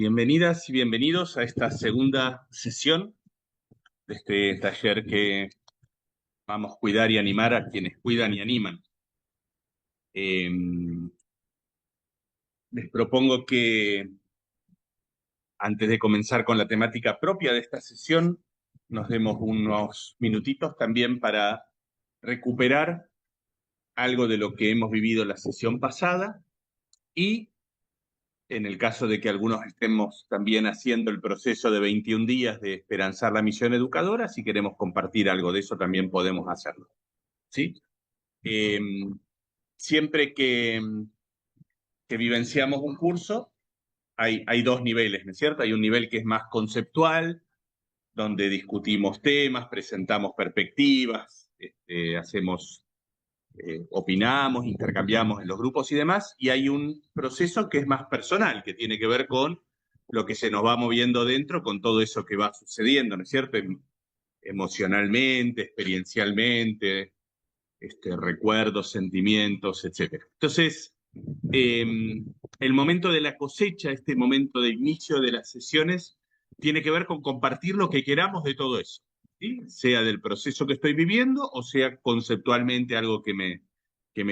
Bienvenidas y bienvenidos a esta segunda sesión de este taller que vamos a cuidar y animar a quienes cuidan y animan. Les propongo que antes de comenzar con la temática propia de esta sesión, nos demos unos minutitos también para recuperar algo de lo que hemos vivido la sesión pasada y en el caso de que algunos estemos también haciendo el proceso de 21 días de esperanzar la misión educadora, si queremos compartir algo de eso también podemos hacerlo, ¿sí? Siempre que vivenciamos un curso, hay dos niveles, ¿no es cierto? Hay un nivel que es más conceptual, donde discutimos temas, presentamos perspectivas, opinamos, intercambiamos en los grupos y demás, y hay un proceso que es más personal, que tiene que ver con lo que se nos va moviendo dentro, con todo eso que va sucediendo, ¿no es cierto? Emocionalmente, experiencialmente, recuerdos, sentimientos, etc. Entonces, el momento de la cosecha, este momento de inicio de las sesiones, tiene que ver con compartir lo que queramos de todo eso, ¿sí? Sea del proceso que estoy viviendo o sea conceptualmente algo que me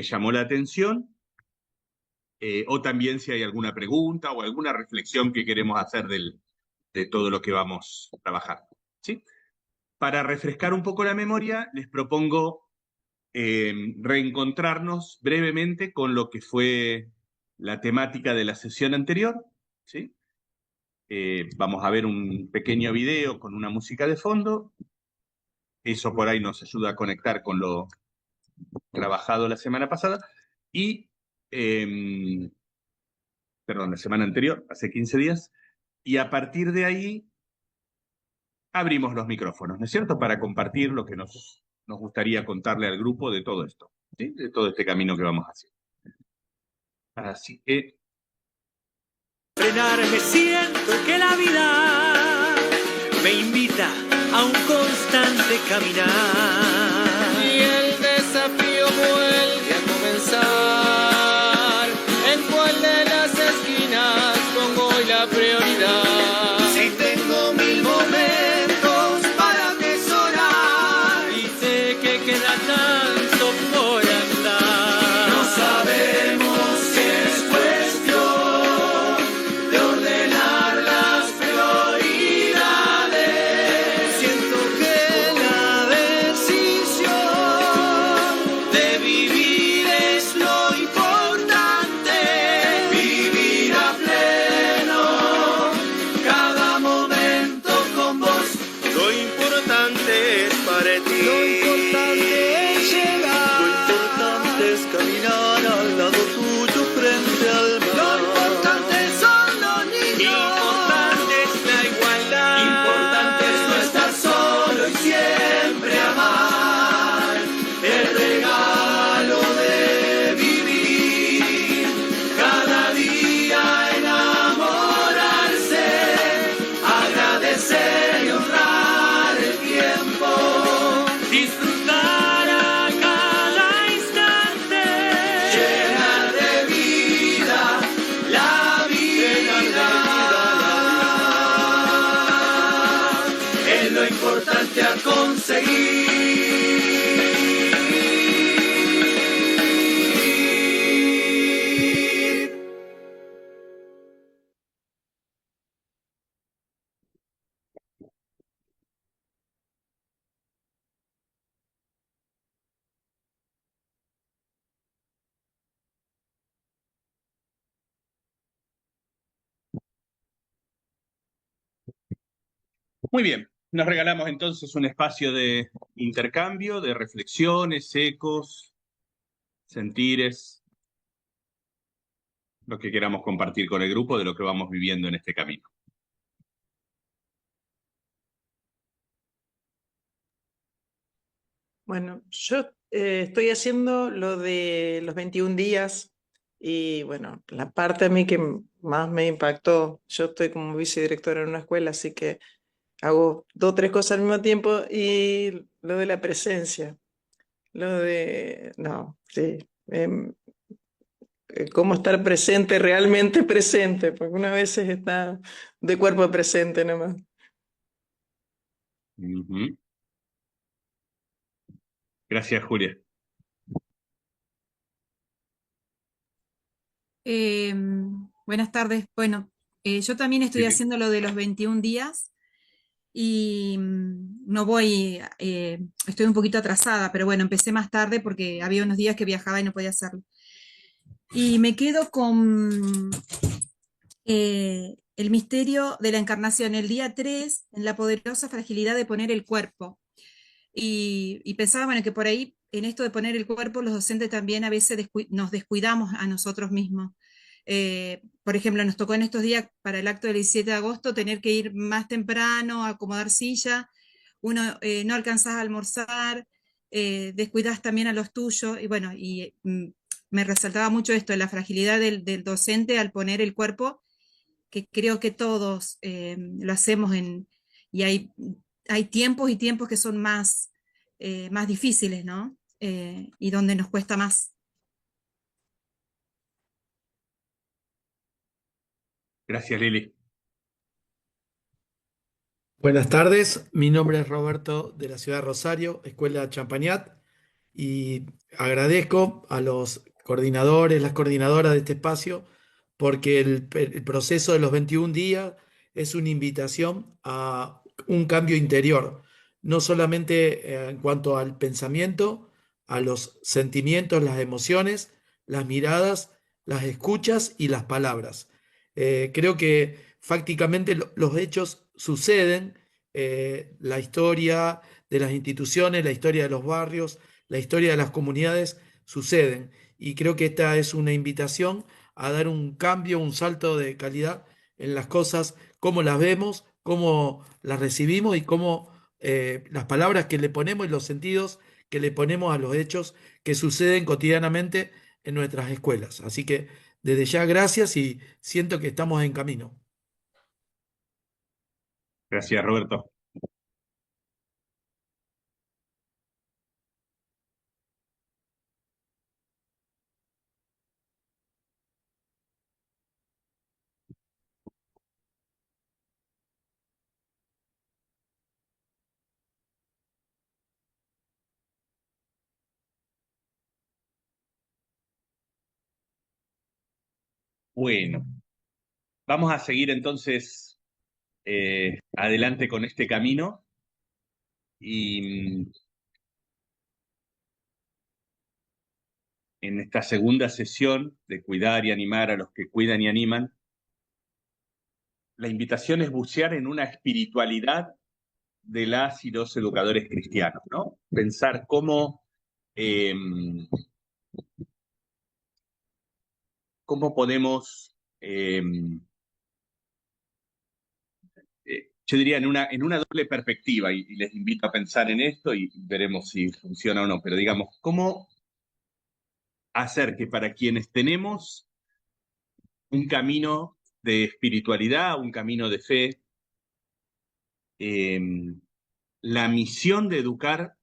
llamó la atención, o también si hay alguna pregunta o alguna reflexión que queremos hacer de todo lo que vamos trabajando, ¿sí? Para refrescar un poco la memoria, les propongo reencontrarnos brevemente con lo que fue la temática de la sesión anterior, ¿sí? Vamos a ver un pequeño video con una música de fondo. Eso por ahí nos ayuda a conectar con lo trabajado la semana pasada. Y, perdón, la semana anterior, hace 15 días. Y a partir de ahí abrimos los micrófonos, ¿no es cierto? Para compartir lo que nos gustaría contarle al grupo de todo esto, ¿sí? De todo este camino que vamos haciendo. Así que frenar, me siento que la vida me invita a un constante caminar. Y el desafío vuelve a comenzar. ¿En cuál de las esquinas pongo hoy la prioridad? Si tengo mil momentos para atesorar Y sé que queda tanto por andar. no sabemos si es cuestión de ordenar las prioridades. Siento que la decisión de vivir es lo importante. Vivir a pleno cada momento con vos. Lo importante es para ti. Lo importante es llegar. Lo importante es caminar al lado tuyo frente al mar. Lo importante son los niños. Importante es la igualdad. Importante es no estar solo y siempre amar. El regalo de vivir. Cada día enamorarse. Agradecer y honrar el tiempo. Disfrutar a cada instante. Llenar de vida la vida. Es lo importante a conseguir. muy bien, nos regalamos entonces un espacio de intercambio, de reflexiones, ecos, sentires, lo que queramos compartir con el grupo de lo que vamos viviendo en este camino. Bueno, yo estoy haciendo lo de los 21 días y bueno, la parte a mí que más me impactó, yo estoy como vicedirectora en una escuela, así que hago 2 o 3 cosas al mismo tiempo y lo de la presencia, no, sí, cómo estar presente, realmente presente, porque una vez está de cuerpo presente nomás. Ujú. Gracias, Julia. Buenas tardes. Bueno, yo también estoy Sí. haciendo lo de los 21 días y no voy, estoy un poquito atrasada, pero bueno, empecé más tarde porque había unos días que viajaba y no podía hacerlo. Y me quedo con el misterio de la encarnación, el día 3 en la poderosa fragilidad de poner el cuerpo. Y pensaba, bueno, que por ahí, en esto de poner el cuerpo, los docentes también a veces nos descuidamos a nosotros mismos. Por ejemplo, nos tocó en estos días para el acto del 17 de agosto tener que ir más temprano, a acomodar silla, uno no alcanzás a almorzar, descuidas también a los tuyos, y bueno, me resaltaba mucho esto, la fragilidad del docente al poner el cuerpo, que creo que todos lo hacemos y hay tiempos y tiempos que son más difíciles, ¿no? Y donde nos cuesta más. Gracias, Lili. Buenas tardes, mi nombre es Roberto de la ciudad de Rosario, Escuela Champañat, y agradezco a los coordinadores, las coordinadoras de este espacio, porque el proceso de los 21 días es una invitación a un cambio interior, no solamente en cuanto al pensamiento, a los sentimientos, las emociones, las miradas, las escuchas y las palabras. Creo que fácticamente los hechos suceden, la historia de las instituciones, la historia de los barrios, la historia de las comunidades suceden. Y creo que esta es una invitación a dar un cambio, un salto de calidad en las cosas, cómo las vemos, cómo las recibimos y cómo las palabras que le ponemos y los sentidos que le ponemos a los hechos que suceden cotidianamente en nuestras escuelas. Así que desde ya gracias y siento que estamos en camino. Gracias, Roberto. Bueno, vamos a seguir entonces adelante con este camino y en esta segunda sesión de cuidar y animar a los que cuidan y animan, la invitación es bucear en una espiritualidad de las y los educadores cristianos, ¿no? Pensar cómo podemos, yo diría, en una doble perspectiva, y les invito a pensar en esto y veremos si funciona o no, pero digamos, cómo hacer que para quienes tenemos un camino de espiritualidad, un camino de fe, la misión de educar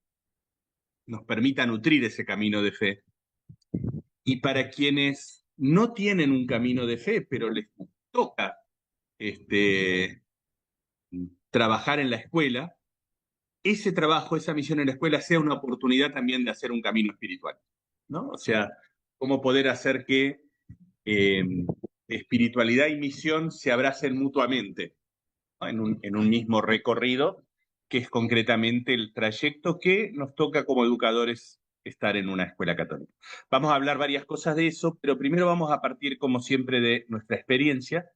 nos permita nutrir ese camino de fe. Y para quienes no tienen un camino de fe, pero les toca trabajar en la escuela, ese trabajo, esa misión en la escuela sea una oportunidad también de hacer un camino espiritual, ¿no? O sea, cómo poder hacer que espiritualidad y misión se abracen mutuamente, ¿no? En un mismo recorrido, que es concretamente el trayecto que nos toca como educadores estar en una escuela católica. Vamos a hablar varias cosas de eso, pero primero vamos a partir, como siempre, de nuestra experiencia.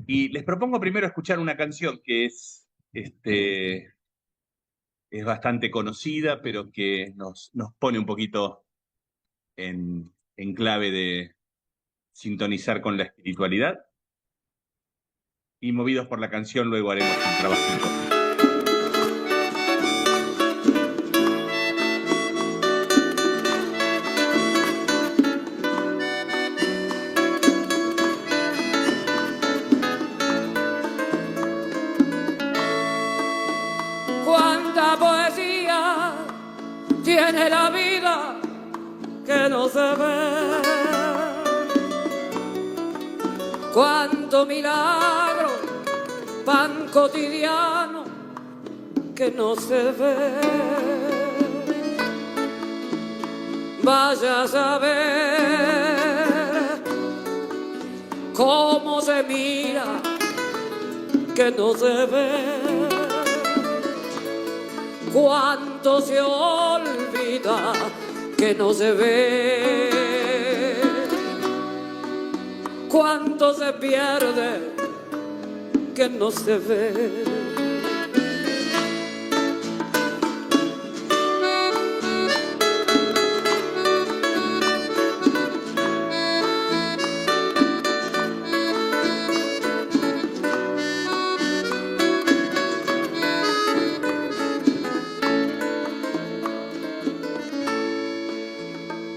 Y les propongo primero escuchar una canción que es bastante conocida, pero que nos pone un poquito en clave de sintonizar con la espiritualidad. Y movidos por la canción, luego haremos un trabajito. Cuánta poesía tiene la vida que no se ve. cuánto milagro, pan cotidiano que no se ve. Vaya a saber cómo se mira que no se ve. Cuánto se olvida que no se ve. Cuánto se pierde que no se ve.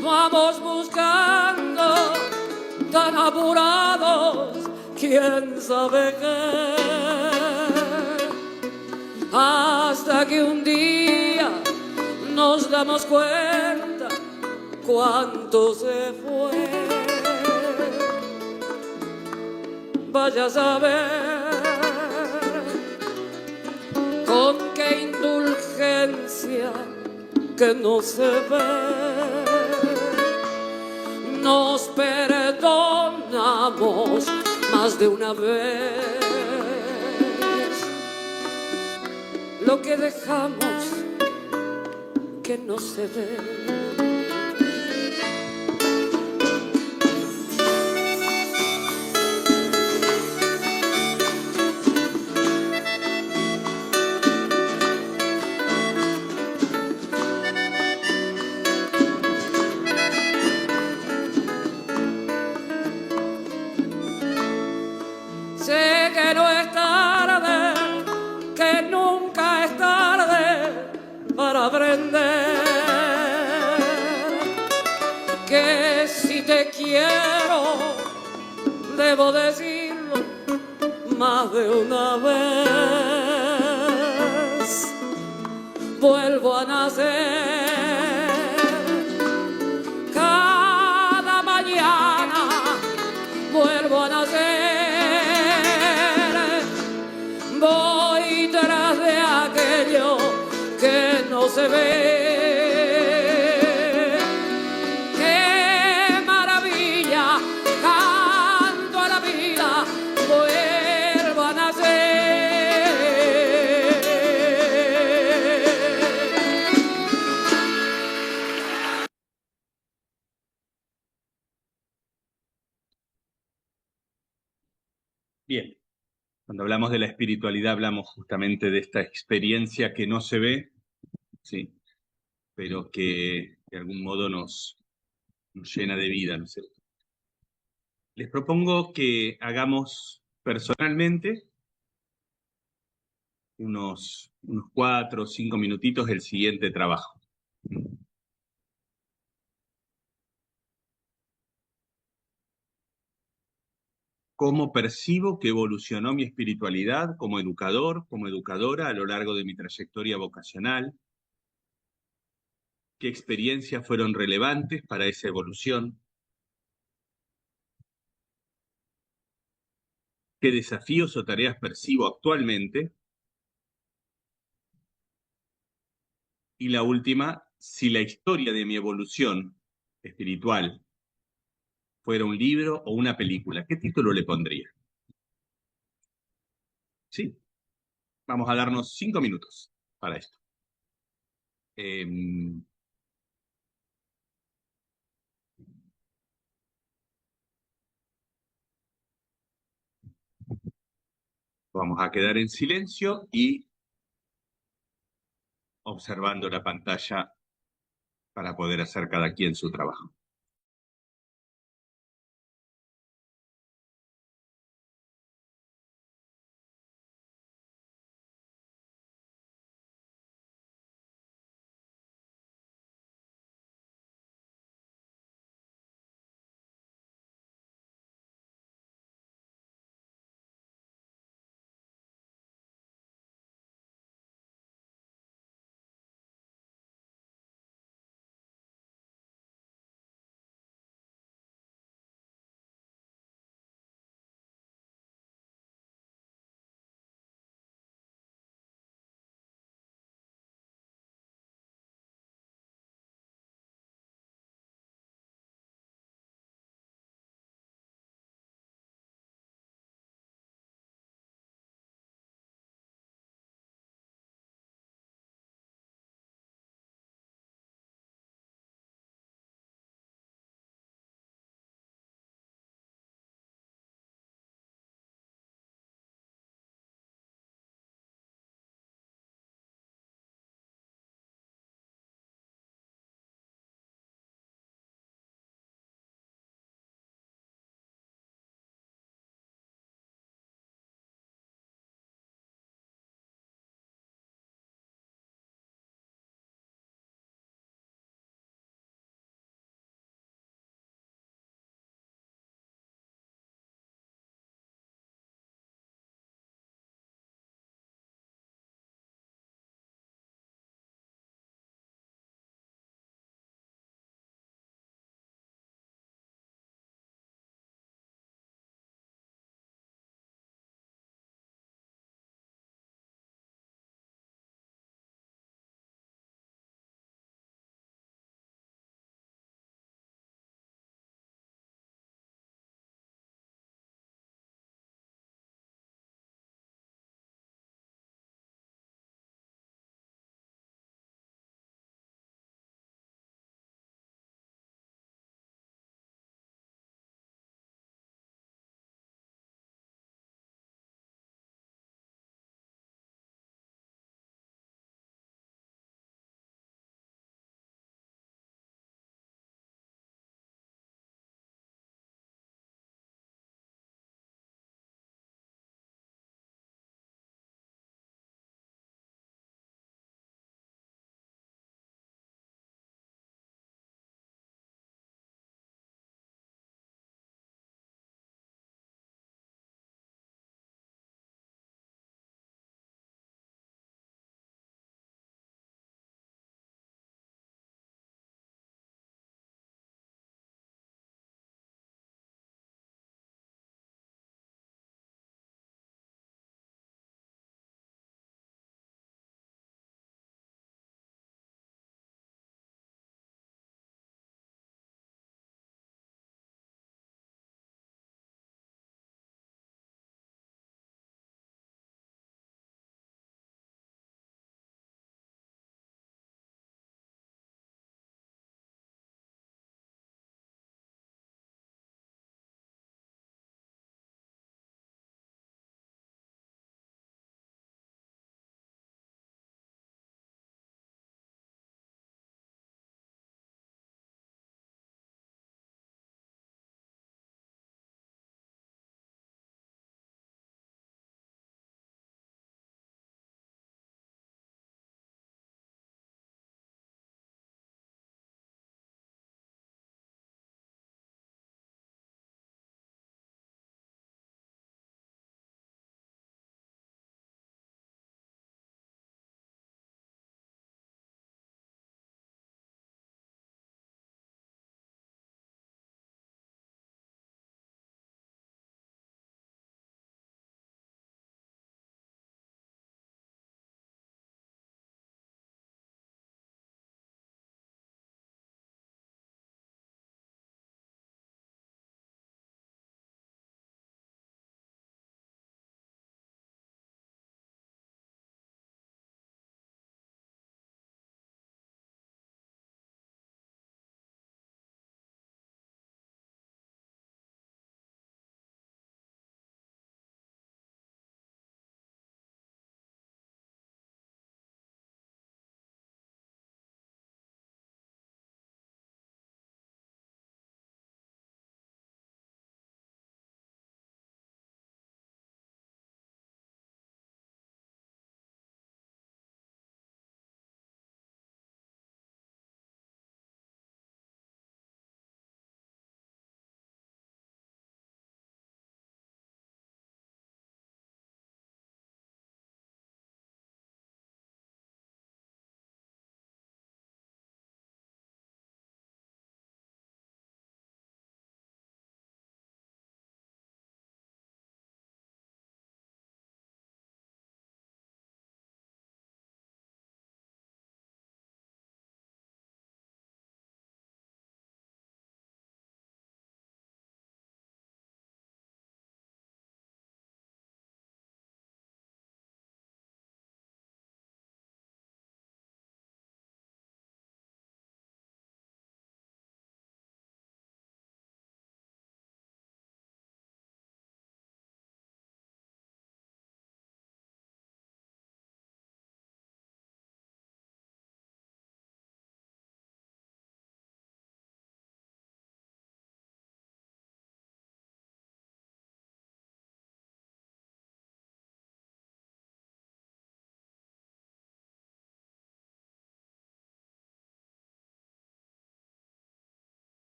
Vamos buscando tan apurados, quién sabe qué, hasta que un día nos damos cuenta cuánto se fue. Vaya a saber con qué indulgencia que no se ve nos perdonamos más de una vez. Lo que dejamos que no se ve. Sé que no es tarde, que nunca es tarde para aprender, que si te quiero debo decirlo más de una vez. Vuelvo a nacer cada mañana, vuelvo a nacer. Voy tras de aquello que no se ve. ¡Qué maravilla! Canto a la vida, vuelvo a nacer. Bien. Cuando hablamos de la espiritualidad, hablamos justamente de esta experiencia que no se ve, ¿sí? Pero que de algún modo nos llena de vida, ¿no es cierto? Les propongo que hagamos personalmente unos 4 o 5 minutitos el siguiente trabajo. ¿Cómo percibo que evolucionó mi espiritualidad como educador, como educadora a lo largo de mi trayectoria vocacional? ¿Qué experiencias fueron relevantes para esa evolución? ¿Qué desafíos o tareas percibo actualmente? Y la última, si la historia de mi evolución espiritual fuera un libro o una película, ¿qué título le pondría? Sí, vamos a darnos 5 minutos para esto. Vamos a quedar en silencio y observando la pantalla para poder hacer cada quien su trabajo.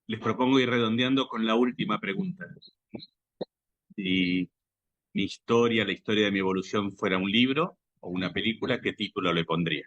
les propongo ir redondeando con la última pregunta. Si mi historia, la historia de mi evolución fuera un libro o una película, ¿qué título le pondría?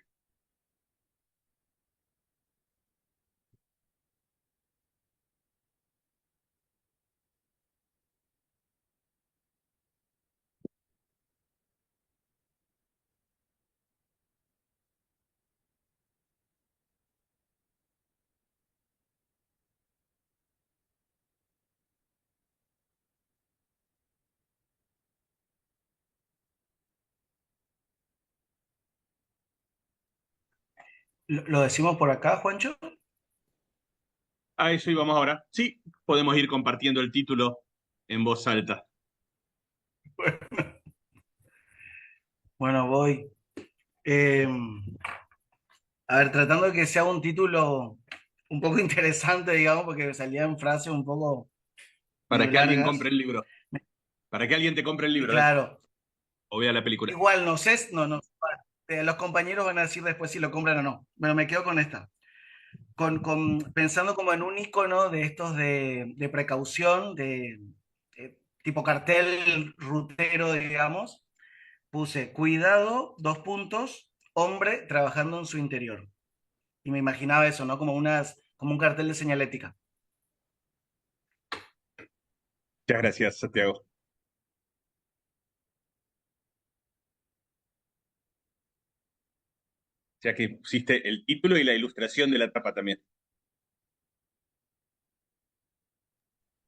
¿Lo decimos por acá, Juancho? A eso íbamos ahora. Sí, podemos ir compartiendo el título en voz alta. Bueno, voy. Eh, a ver, tratando de que sea un título un poco interesante, digamos, porque salían frases un poco Para medio que alguien compre largas. el libro. Para que alguien te compre el libro, dale. Claro, O vea la película. igual no sé, no. Los compañeros van a decir después si lo compran o no. Bueno, me quedo con esta. Pensando como en un icono de estos de precaución, tipo cartel rutero, digamos, puse cuidado, dos puntos, hombre trabajando en su interior. Y me imaginaba eso, ¿no? Como un cartel de señalética. Muchas gracias, Santiago. Ya que pusiste el título y la ilustración de la tapa también.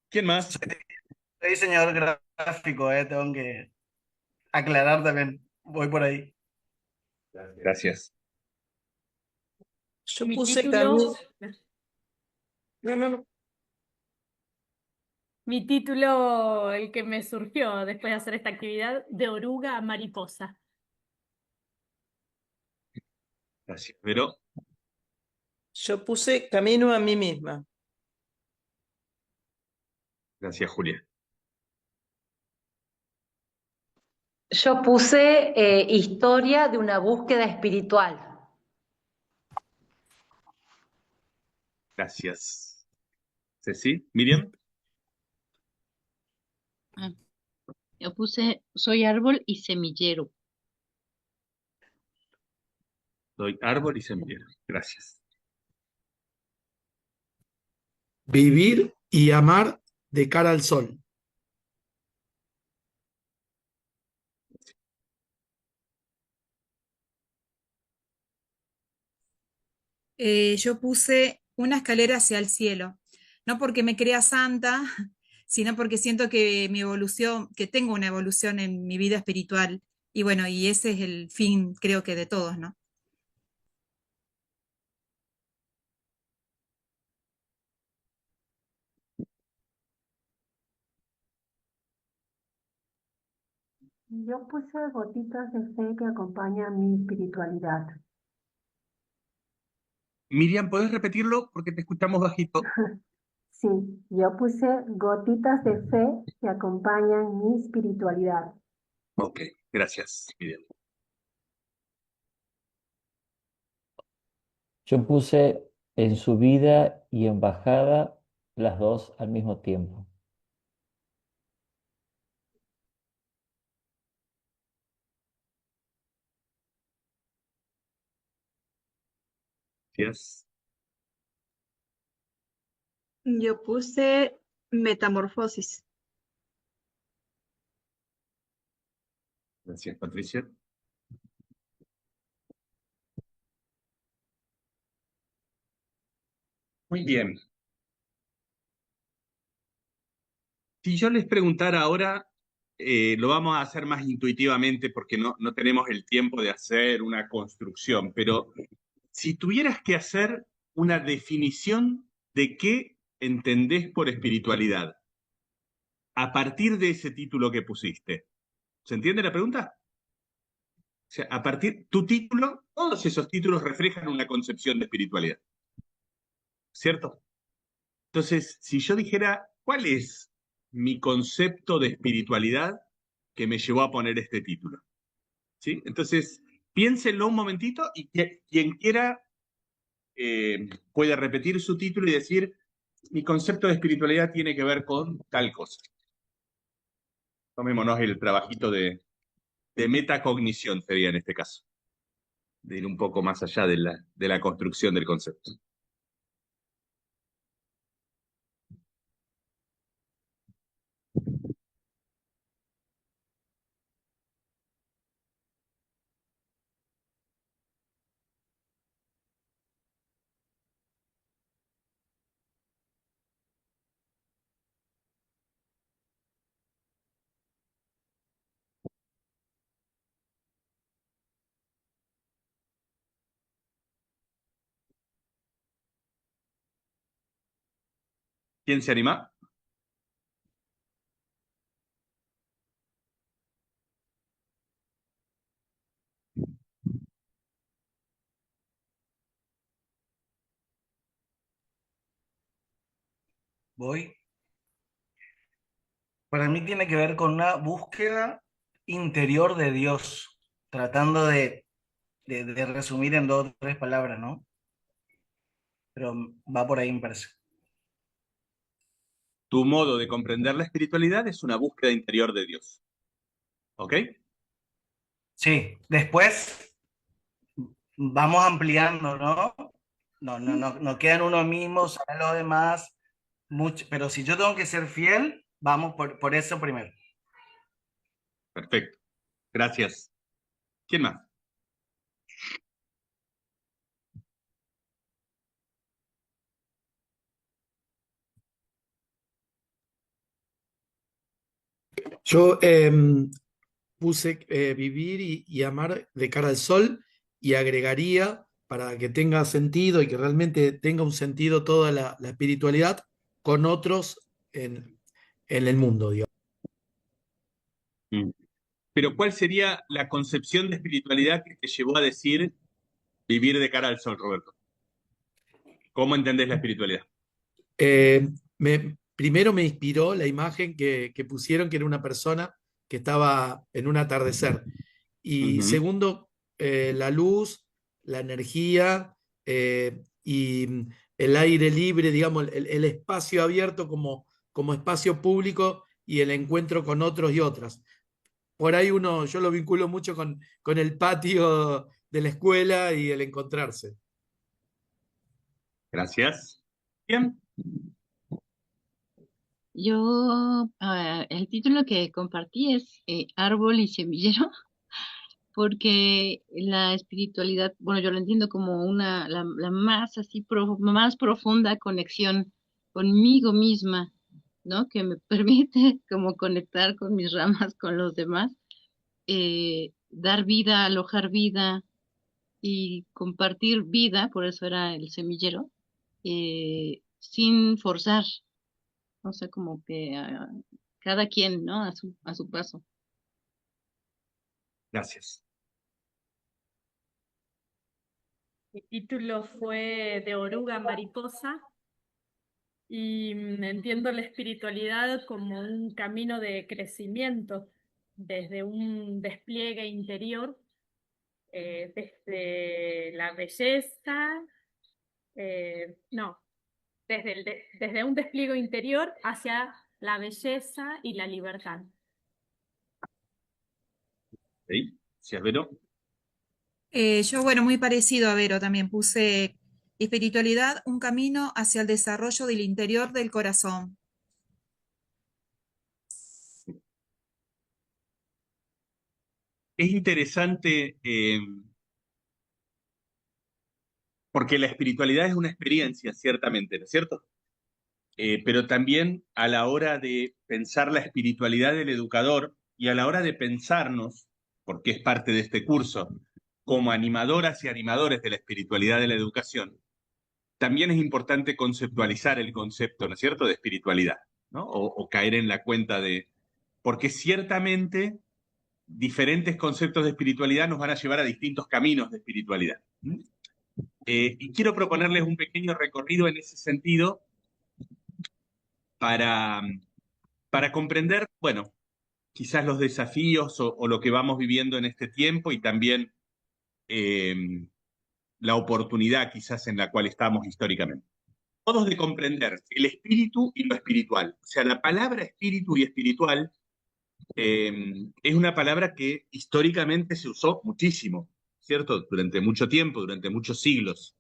¿Quién más? Soy diseñador gráfico, tengo que aclarar también. Voy por ahí. Gracias. Yo Mi puse título, No, no, no. mi título, el que me surgió después de hacer esta actividad, de oruga a mariposa. Gracias. Pero, Yo puse camino a mí misma. gracias, Julia. Yo puse historia de una búsqueda espiritual. Gracias. Ceci, Miriam. Ah, yo puse soy árbol y semillero. Soy árbol y semillero. Gracias. Vivir y amar de cara al sol. Yo puse una escalera hacia el cielo, no porque me crea santa, sino porque siento que mi evolución, que tengo una evolución en mi vida espiritual, y bueno, y ese es el fin, creo que de todos, ¿no? Yo puse gotitas de fe que acompañan mi espiritualidad. Miriam, ¿puedes repetirlo? Porque te escuchamos bajito. Sí, yo puse gotitas de fe que acompañan mi espiritualidad. Ok, gracias, Miriam. Yo puse en subida y en bajada las dos al mismo tiempo. Gracias. Yo puse metamorfosis. Gracias, Patricia. Muy bien. Si yo les preguntara ahora, lo vamos a hacer más intuitivamente porque no tenemos el tiempo de hacer una construcción, pero si tuvieras que hacer una definición de qué entendés por espiritualidad, a partir de ese título que pusiste, ¿se entiende la pregunta? O sea, a partir tu título, todos esos títulos reflejan una concepción de espiritualidad, ¿cierto? Entonces, si yo dijera, ¿cuál es mi concepto de espiritualidad que me llevó a poner este título? ¿Sí? Entonces, piénsenlo un momentito y quien quiera puede repetir su título y decir, mi concepto de espiritualidad tiene que ver con tal cosa. Tomémonos el trabajito de metacognición, sería en este caso, de ir un poco más allá de la construcción del concepto. ¿Quién se anima? Voy. Para mí tiene que ver con una búsqueda interior de Dios, tratando de resumir en 2 o 3 palabras, ¿no? Pero va por ahí, me parece. Tu modo de comprender la espiritualidad es una búsqueda interior de Dios. ¿Ok? Sí, después vamos ampliando, ¿no? No queda en uno mismo, sabe lo demás, mucho, pero si yo tengo que ser fiel, vamos por eso primero. Perfecto. Gracias. ¿Quién más? Yo puse vivir y amar de cara al sol y agregaría, para que tenga sentido y que realmente tenga un sentido toda la espiritualidad, con otros en el mundo, digamos. Pero ¿cuál sería la concepción de espiritualidad que te llevó a decir vivir de cara al sol, Roberto? ¿Cómo entendés la espiritualidad? Primero me inspiró la imagen que pusieron, que era una persona que estaba en un atardecer. Y segundo, la luz, la energía y el aire libre, digamos, el espacio abierto como espacio público y el encuentro con otros y otras. Por ahí yo lo vinculo mucho con el patio de la escuela y el encontrarse. Gracias. Bien. Yo, el título que compartí es Árbol y Semillero, porque la espiritualidad, bueno, yo lo entiendo como la más así, más profunda conexión conmigo misma, ¿no? Que me permite como conectar con mis ramas, con los demás, dar vida, alojar vida y compartir vida, por eso era el semillero, sin forzar, o sea, como que cada quien, ¿no? A su paso. Gracias. Mi título fue De oruga a mariposa y entiendo la espiritualidad como un camino de crecimiento desde un despliegue interior, desde la belleza, no, desde un despliegue interior hacia la belleza y la libertad. ¿Sí? ¿Sí, Vero? Yo, bueno, muy parecido a Vero, también puse espiritualidad, un camino hacia el desarrollo del interior del corazón. Es interesante porque la espiritualidad es una experiencia, ciertamente, ¿no es cierto? Pero también a la hora de pensar la espiritualidad del educador y a la hora de pensarnos, porque es parte de este curso, como animadoras y animadores de la espiritualidad de la educación, también es importante conceptualizar el concepto, ¿no es cierto?, de espiritualidad, ¿no? O caer en la cuenta de... Porque ciertamente diferentes conceptos de espiritualidad nos van a llevar a distintos caminos de espiritualidad. Y quiero proponerles un pequeño recorrido en ese sentido para comprender, bueno, quizás los desafíos o lo que vamos viviendo en este tiempo y también la oportunidad quizás en la cual estamos históricamente. modos de comprender el espíritu y lo espiritual. O sea, la palabra espíritu y espiritual es una palabra que históricamente se usó muchísimo, ¿cierto? Durante mucho tiempo, durante muchos siglos.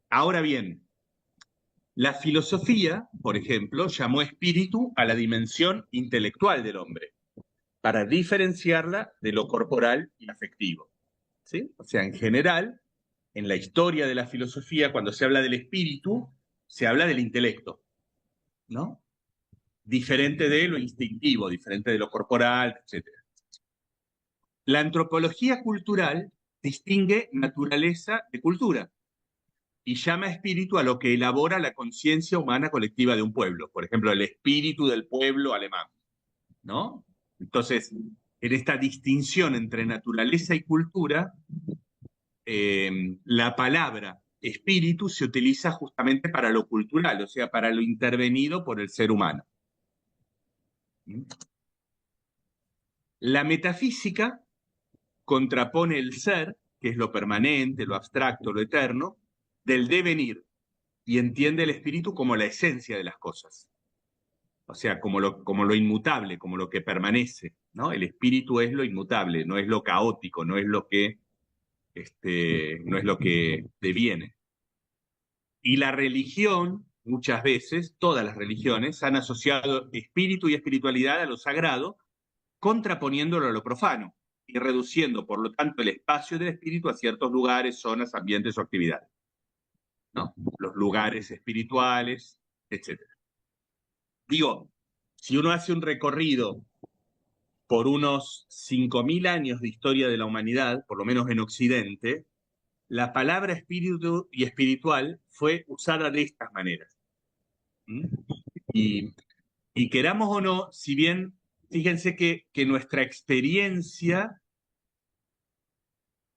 Ahora bien, la filosofía, por ejemplo, llamó espíritu a la dimensión intelectual del hombre, para diferenciarla de lo corporal y afectivo, ¿sí? O sea, en general, en la historia de la filosofía, cuando se habla del espíritu, se habla del intelecto, ¿no? Diferente de lo instintivo, diferente de lo corporal, etc. La antropología cultural distingue naturaleza de cultura y llama espíritu a lo que elabora la conciencia humana colectiva de un pueblo. Por ejemplo, el espíritu del pueblo alemán, ¿no? Entonces, en esta distinción entre naturaleza y cultura, la palabra espíritu se utiliza justamente para lo cultural, o sea, para lo intervenido por el ser humano. La metafísica contrapone el ser, que es lo permanente, lo abstracto, lo eterno, del devenir, y entiende el espíritu como la esencia de las cosas. O sea, como lo inmutable, como lo que permanece, ¿no? El espíritu es lo inmutable, no es lo caótico, no es lo que deviene. Y la religión, muchas veces, todas las religiones, han asociado espíritu y espiritualidad a lo sagrado, contraponiéndolo a lo profano y reduciendo, por lo tanto, el espacio del espíritu a ciertos lugares, zonas, ambientes o actividades, ¿no? Los lugares espirituales, etc. Digo, si uno hace un recorrido por unos 5.000 años de historia de la humanidad, por lo menos en Occidente, la palabra espíritu y espiritual fue usada de estas maneras. Y queramos o no, si bien, fíjense que nuestra experiencia,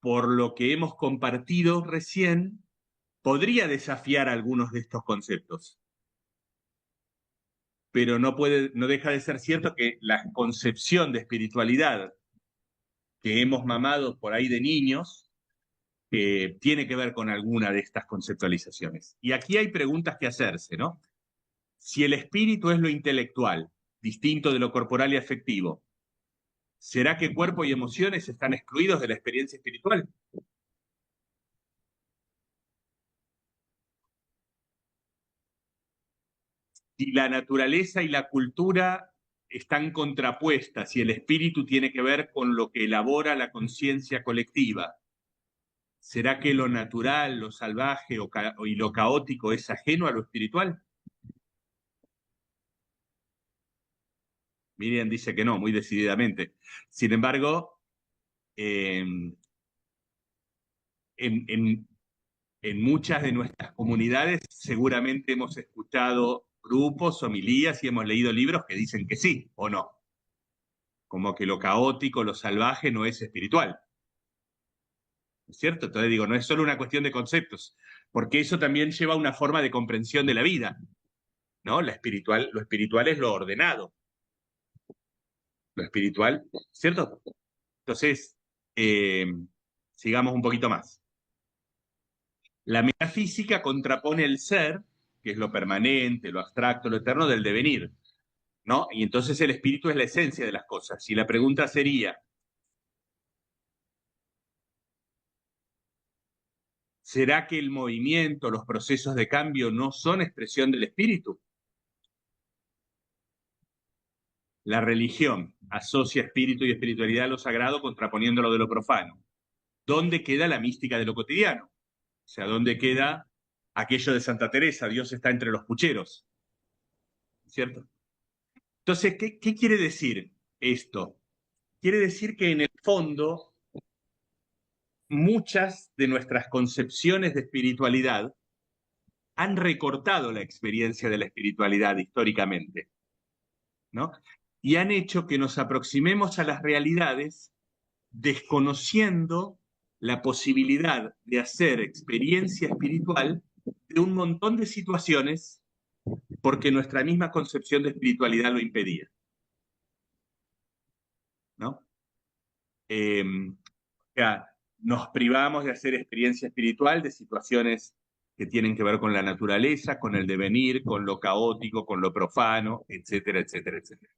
por lo que hemos compartido recién, podría desafiar algunos de estos conceptos. Pero no deja de ser cierto que la concepción de espiritualidad que hemos mamado por ahí de niños tiene que ver con alguna de estas conceptualizaciones. Y aquí hay preguntas que hacerse, ¿no? Si el espíritu es lo intelectual, distinto de lo corporal y afectivo, ¿será que cuerpo y emociones están excluidos de la experiencia espiritual? Si la naturaleza y la cultura están contrapuestas y el espíritu tiene que ver con lo que elabora la conciencia colectiva, ¿será que lo natural, lo salvaje y lo caótico es ajeno a lo espiritual? Miriam dice que no, muy decididamente. Sin embargo, en muchas de nuestras comunidades seguramente hemos escuchado grupos, homilías y hemos leído libros que dicen que sí o no. Como que lo caótico, lo salvaje no es espiritual. ¿No es cierto? Entonces digo, no es solo una cuestión de conceptos, porque eso también lleva a una forma de comprensión de la vida, ¿no? Lo espiritual es lo ordenado. Lo espiritual, ¿cierto? Entonces, sigamos un poquito más. La metafísica contrapone el ser, que es lo permanente, lo abstracto, lo eterno, del devenir, ¿no? Y entonces el espíritu es la esencia de las cosas. Y la pregunta sería, ¿será que el movimiento, los procesos de cambio no son expresión del espíritu? La religión asocia espíritu y espiritualidad a lo sagrado contraponiéndolo de lo profano. ¿Dónde queda la mística de lo cotidiano? O sea, ¿dónde queda aquello de Santa Teresa? Dios está entre los pucheros, ¿cierto? Entonces, ¿qué quiere decir esto? Quiere decir que en el fondo muchas de nuestras concepciones de espiritualidad han recortado la experiencia de la espiritualidad históricamente, ¿no? Y han hecho que nos aproximemos a las realidades desconociendo la posibilidad de hacer experiencia espiritual de un montón de situaciones porque nuestra misma concepción de espiritualidad lo impedía, ¿no? O sea, nos privamos de hacer experiencia espiritual de situaciones que tienen que ver con la naturaleza, con el devenir, con lo caótico, con lo profano, etcétera, etcétera, etcétera.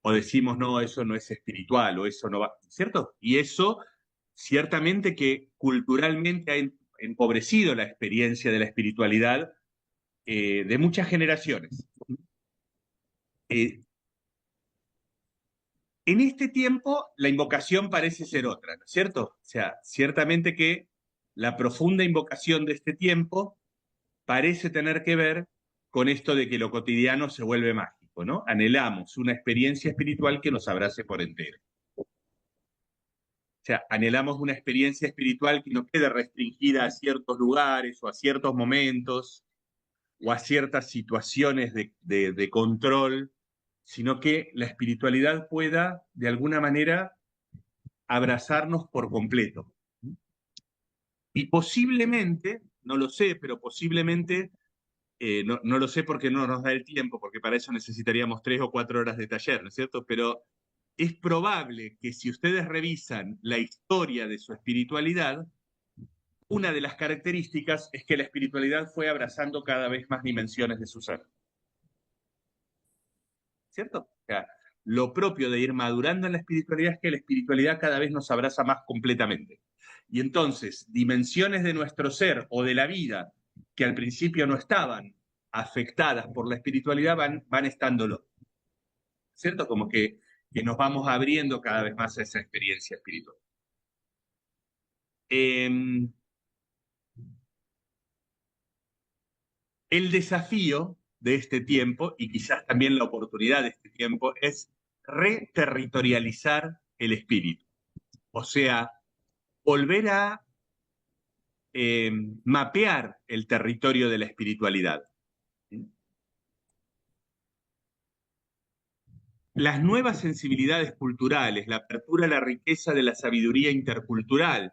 O decimos, no, eso no es espiritual, o eso no va, ¿cierto? Y eso, ciertamente que culturalmente ha empobrecido la experiencia de la espiritualidad de muchas generaciones. En este tiempo, la invocación parece ser otra, ¿no es cierto? O sea, ciertamente que la profunda invocación de este tiempo parece tener que ver con esto de que lo cotidiano se vuelve mágico, ¿no? Anhelamos una experiencia espiritual que nos abrace por entero. O sea, anhelamos una experiencia espiritual que no quede restringida a ciertos lugares o a ciertos momentos o a ciertas situaciones de control, sino que la espiritualidad pueda, de alguna manera, abrazarnos por completo. Y posiblemente, no lo sé, pero posiblemente, no lo sé porque no nos da el tiempo, porque para eso necesitaríamos 3 o 4 horas de taller, ¿no es cierto? Pero es probable que si ustedes revisan la historia de su espiritualidad, una de las características es que la espiritualidad fue abrazando cada vez más dimensiones de su ser. ¿Cierto? O sea, lo propio de ir madurando en la espiritualidad es que la espiritualidad cada vez nos abraza más completamente. Y entonces, dimensiones de nuestro ser o de la vida que al principio no estaban afectadas por la espiritualidad van estándolo. ¿Cierto? Como que nos vamos abriendo cada vez más a esa experiencia espiritual. El desafío de este tiempo, y quizás también la oportunidad de este tiempo, es reterritorializar el espíritu. O sea, volver a mapear el territorio de la espiritualidad. Las nuevas sensibilidades culturales, la apertura a la riqueza de la sabiduría intercultural,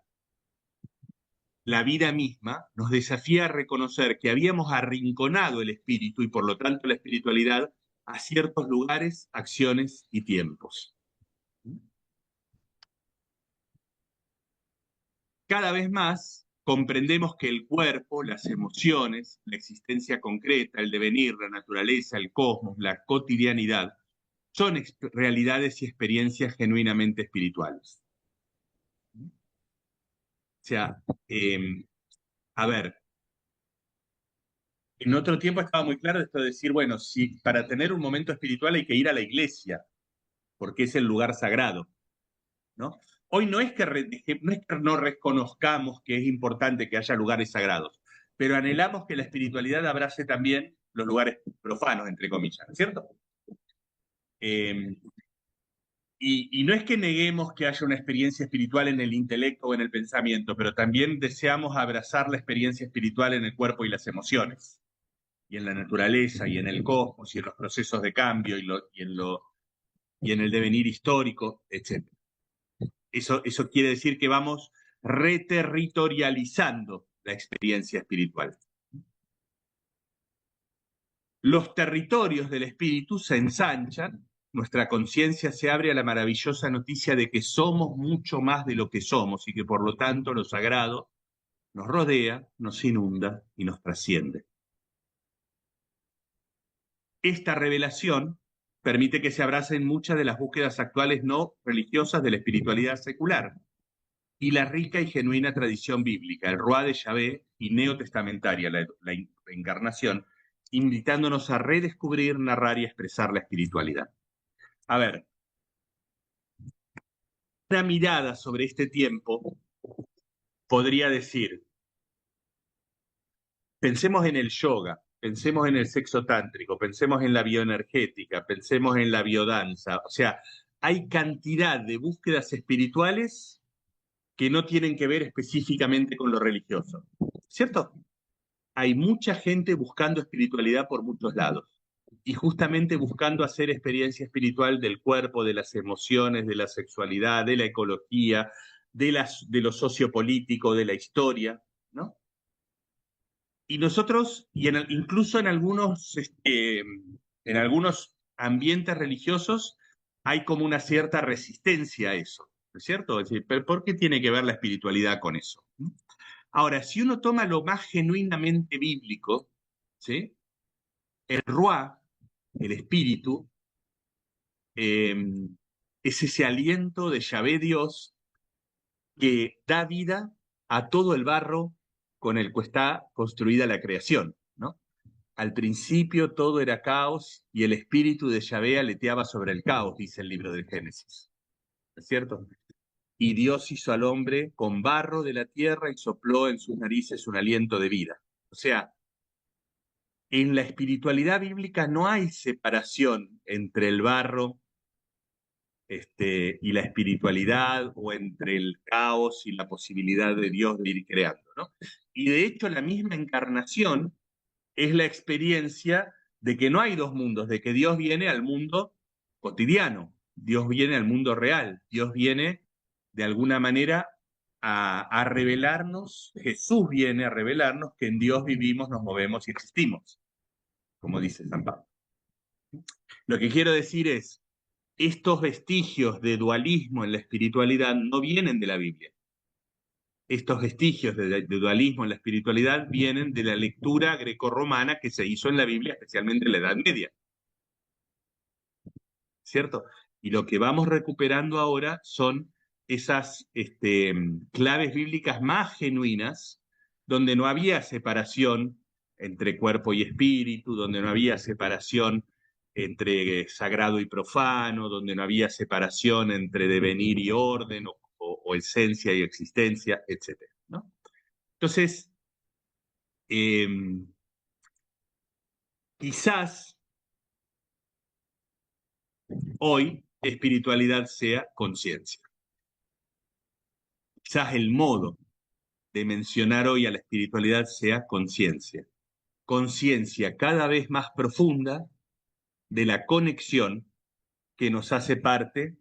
la vida misma, nos desafía a reconocer que habíamos arrinconado el espíritu y por lo tanto la espiritualidad a ciertos lugares, acciones y tiempos. Cada vez más comprendemos que el cuerpo, las emociones, la existencia concreta, el devenir, la naturaleza, el cosmos, la cotidianidad, son realidades y experiencias genuinamente espirituales. O sea, a ver, en otro tiempo estaba muy claro esto de decir, bueno, si para tener un momento espiritual hay que ir a la iglesia, porque es el lugar sagrado, ¿no? Hoy no es que no reconozcamos que es importante que haya lugares sagrados, pero anhelamos que la espiritualidad abrace también los lugares profanos, entre comillas, ¿cierto? Y no es que neguemos que haya una experiencia espiritual en el intelecto o en el pensamiento, pero también deseamos abrazar la experiencia espiritual en el cuerpo y las emociones, y en la naturaleza, y en el cosmos, y en los procesos de cambio, y en el devenir histórico, etc. Eso quiere decir que vamos reterritorializando la experiencia espiritual. Los territorios del espíritu se ensanchan, nuestra conciencia se abre a la maravillosa noticia de que somos mucho más de lo que somos y que por lo tanto lo sagrado nos rodea, nos inunda y nos trasciende. Esta revelación permite que se abracen muchas de las búsquedas actuales no religiosas de la espiritualidad secular y la rica y genuina tradición bíblica, el Ruá de Yahvé y neotestamentaria, la encarnación, invitándonos a redescubrir, narrar y expresar la espiritualidad. A ver, una mirada sobre este tiempo podría decir, pensemos en el yoga, pensemos en el sexo tántrico, pensemos en la bioenergética, pensemos en la biodanza. O sea, hay cantidad de búsquedas espirituales que no tienen que ver específicamente con lo religioso, ¿cierto? Hay mucha gente buscando espiritualidad por muchos lados y justamente buscando hacer experiencia espiritual del cuerpo, de las emociones, de la sexualidad, de la ecología, de lo sociopolítico, de la historia, ¿no? Y nosotros, incluso en algunos ambientes religiosos, hay como una cierta resistencia a eso, ¿no es cierto? Es decir, ¿por qué tiene que ver la espiritualidad con eso? Ahora, si uno toma lo más genuinamente bíblico, ¿sí? El Ruá, el espíritu, es ese aliento de Yahvé Dios que da vida a todo el barro con el que está construida la creación, ¿no? Al principio todo era caos y el espíritu de Yahvé aleteaba sobre el caos, dice el libro del Génesis. ¿Es cierto? Y Dios hizo al hombre con barro de la tierra y sopló en sus narices un aliento de vida. O sea, en la espiritualidad bíblica no hay separación entre el barro y la espiritualidad, o entre el caos y la posibilidad de Dios de ir creando, ¿no? Y de hecho la misma encarnación es la experiencia de que no hay dos mundos, de que Dios viene al mundo cotidiano, Dios viene al mundo real, Dios viene de alguna manera a revelarnos, Jesús viene a revelarnos que en Dios vivimos, nos movemos y existimos, como dice San Pablo. Lo que quiero decir es, estos vestigios de dualismo en la espiritualidad no vienen de la Biblia. Estos vestigios de dualismo en la espiritualidad vienen de la lectura grecorromana que se hizo en la Biblia, especialmente en la Edad Media. ¿Cierto? Y lo que vamos recuperando ahora son esas claves bíblicas más genuinas, donde no había separación entre cuerpo y espíritu, donde no había separación entre sagrado y profano, donde no había separación entre devenir y orden, o esencia y existencia, etc., ¿no? Entonces, quizás hoy espiritualidad sea conciencia. Quizás el modo de mencionar hoy a la espiritualidad sea conciencia. Conciencia cada vez más profunda de la conexión que nos hace parte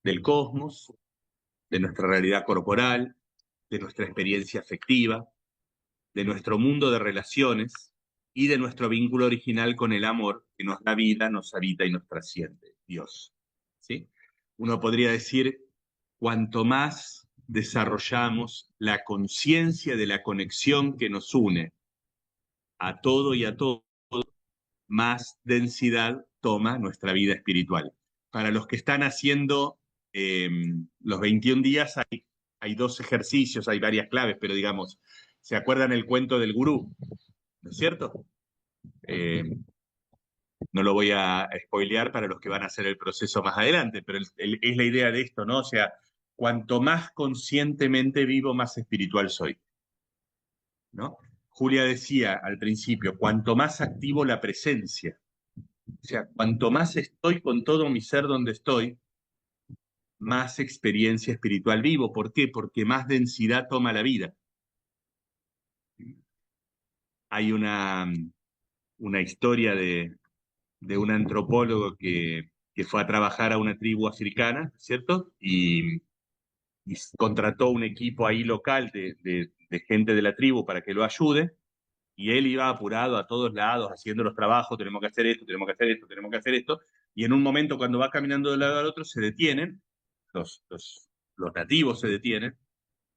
del cosmos, de nuestra realidad corporal, de nuestra experiencia afectiva, de nuestro mundo de relaciones y de nuestro vínculo original con el amor que nos da vida, nos habita y nos trasciende, Dios. ¿Sí? Uno podría decir, cuanto más desarrollamos la conciencia de la conexión que nos une a todo y a todo, más densidad toma nuestra vida espiritual. Para los que están haciendo los 21 días, hay dos ejercicios, hay varias claves, pero digamos, ¿se acuerdan el cuento del gurú? ¿No es cierto? No lo voy a spoilear para los que van a hacer el proceso más adelante, pero es la idea de esto, ¿no? O sea, cuanto más conscientemente vivo, más espiritual soy, ¿no? Julia decía al principio, cuanto más activo la presencia, o sea, cuanto más estoy con todo mi ser donde estoy, más experiencia espiritual vivo. ¿Por qué? Porque más densidad toma la vida. Hay una historia de un antropólogo que fue a trabajar a una tribu africana, ¿cierto? Y contrató un equipo ahí local de gente de la tribu para que lo ayude, y él iba apurado a todos lados haciendo los trabajos, tenemos que hacer esto, tenemos que hacer esto, tenemos que hacer esto, y en un momento cuando va caminando de un lado al otro se detienen, los nativos se detienen,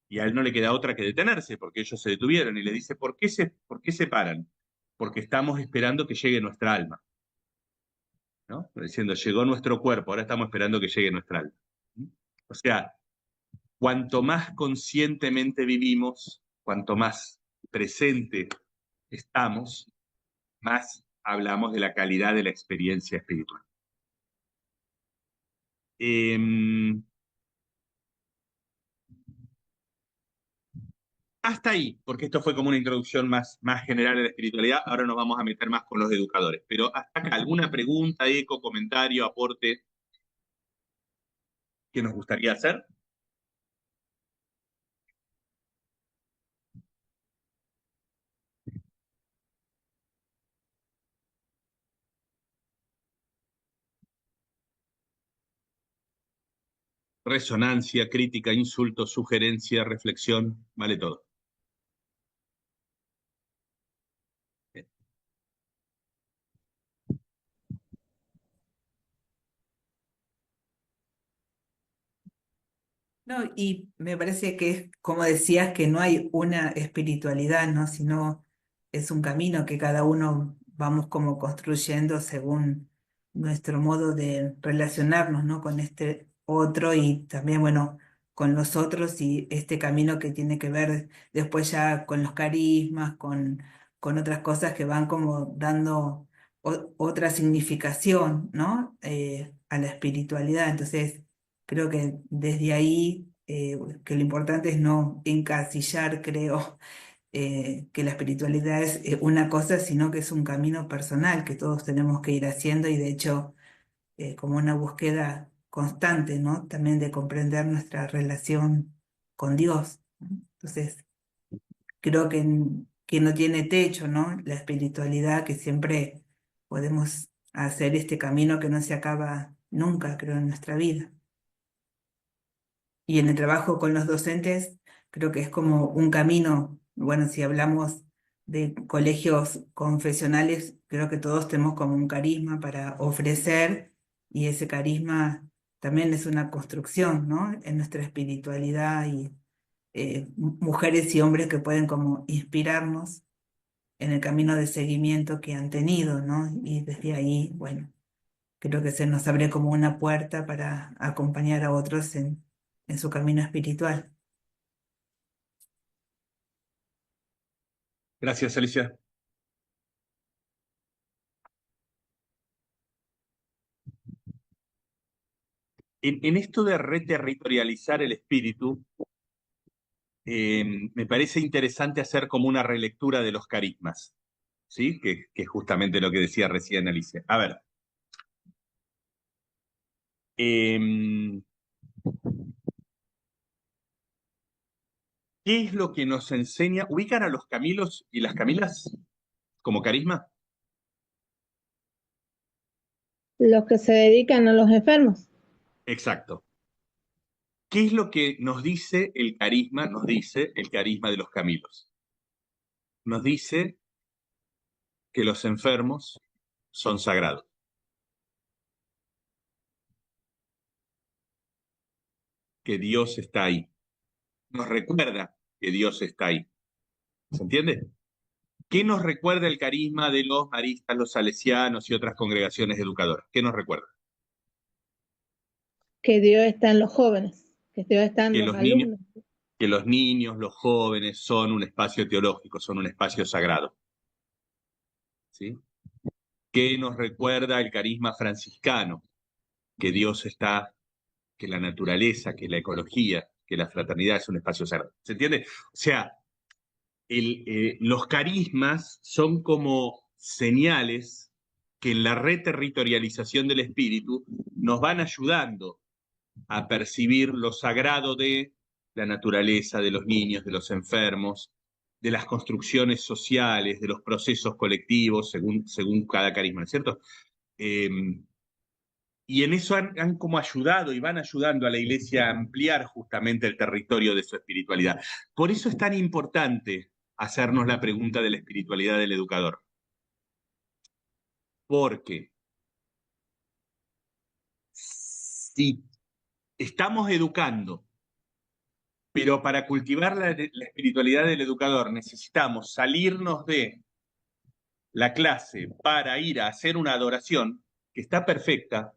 y a él no le queda otra que detenerse, porque ellos se detuvieron, y le dice, ¿por qué se paran? Porque estamos esperando que llegue nuestra alma, ¿no? Diciendo, llegó nuestro cuerpo, ahora estamos esperando que llegue nuestra alma. O sea, cuanto más conscientemente vivimos, cuanto más presente estamos, más hablamos de la calidad de la experiencia espiritual. Hasta ahí, porque esto fue como una introducción más general a la espiritualidad, ahora nos vamos a meter más con los educadores. Pero hasta acá, ¿alguna pregunta, eco, comentario, aporte que nos gustaría hacer? Resonancia, crítica, insulto, sugerencia, reflexión, vale todo. No, y me parece que es, como decías, que no hay una espiritualidad, ¿no? Sino es un camino que cada uno vamos como construyendo según nuestro modo de relacionarnos, ¿no? Con este otro y también, bueno, con los otros y este camino que tiene que ver después ya con los carismas, con otras cosas que van como dando otra significación, ¿no? A la espiritualidad. Entonces, creo que desde ahí, que lo importante es no encasillar, creo, que la espiritualidad es una cosa, sino que es un camino personal que todos tenemos que ir haciendo y de hecho como una búsqueda constante, ¿no? También de comprender nuestra relación con Dios, ¿no? Entonces, creo que no tiene techo, ¿no? La espiritualidad, que siempre podemos hacer este camino que no se acaba nunca, creo, en nuestra vida. Y en el trabajo con los docentes, creo que es como un camino, bueno, si hablamos de colegios confesionales, creo que todos tenemos como un carisma para ofrecer y ese carisma también es una construcción, ¿no? En nuestra espiritualidad y mujeres y hombres que pueden como inspirarnos en el camino de seguimiento que han tenido, ¿no? Y desde ahí, bueno, creo que se nos abre como una puerta para acompañar a otros en su camino espiritual. Gracias, Alicia. En esto de reterritorializar el espíritu, me parece interesante hacer como una relectura de los carismas, ¿sí? Que es justamente lo que decía recién Alicia. A ver. ¿Qué es lo que nos enseña? ¿Ubican a los Camilos y las Camilas como carisma? Los que se dedican a los enfermos. Exacto. ¿Qué es lo que nos dice el carisma? Nos dice el carisma de los Camilos. Nos dice que los enfermos son sagrados. Que Dios está ahí. Nos recuerda que Dios está ahí. ¿Se entiende? ¿Qué nos recuerda el carisma de los maristas, los salesianos y otras congregaciones educadoras? ¿Qué nos recuerda? Que Dios está en los jóvenes, que Dios está en Que los los niños, alumnos. que los niños, los jóvenes son un espacio teológico, son un espacio sagrado. ¿Sí? ¿Qué nos recuerda el carisma franciscano? Que Dios está, que la naturaleza, que la ecología, que la fraternidad es un espacio sagrado. ¿Se entiende? O sea, los carismas son como señales que en la reterritorialización del espíritu nos van ayudando a percibir lo sagrado de la naturaleza, de los niños, de los enfermos, de las construcciones sociales, de los procesos colectivos, según cada carisma, ¿no es cierto? Y en eso han como ayudado y van ayudando a la Iglesia a ampliar justamente el territorio de su espiritualidad. Por eso es tan importante hacernos la pregunta de la espiritualidad del educador. Porque si estamos educando, pero para cultivar la espiritualidad del educador necesitamos salirnos de la clase para ir a hacer una adoración, que está perfecta,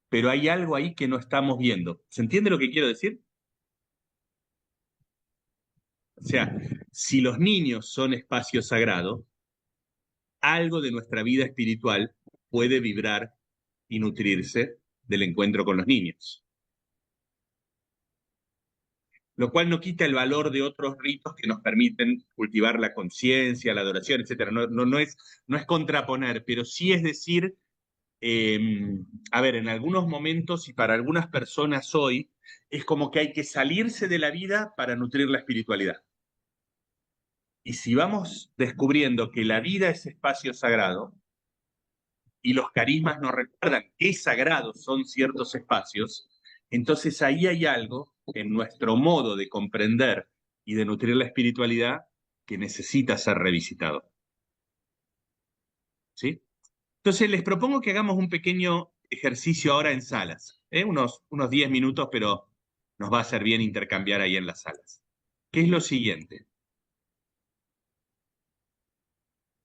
pero hay algo ahí que no estamos viendo. ¿Se entiende lo que quiero decir? O sea, si los niños son espacio sagrado, algo de nuestra vida espiritual puede vibrar y nutrirse del encuentro con los niños. Lo cual no quita el valor de otros ritos que nos permiten cultivar la conciencia, la adoración, etc. No es contraponer, pero sí es decir, a ver, en algunos momentos y para algunas personas hoy, es como que hay que salirse de la vida para nutrir la espiritualidad. Y si vamos descubriendo que la vida es espacio sagrado, y los carismas nos recuerdan qué sagrados son ciertos espacios, entonces ahí hay algo en nuestro modo de comprender y de nutrir la espiritualidad que necesita ser revisitado. ¿Sí? Entonces les propongo que hagamos un pequeño ejercicio ahora en salas, unos 10 minutos, pero nos va a hacer bien intercambiar ahí en las salas. ¿Qué es lo siguiente?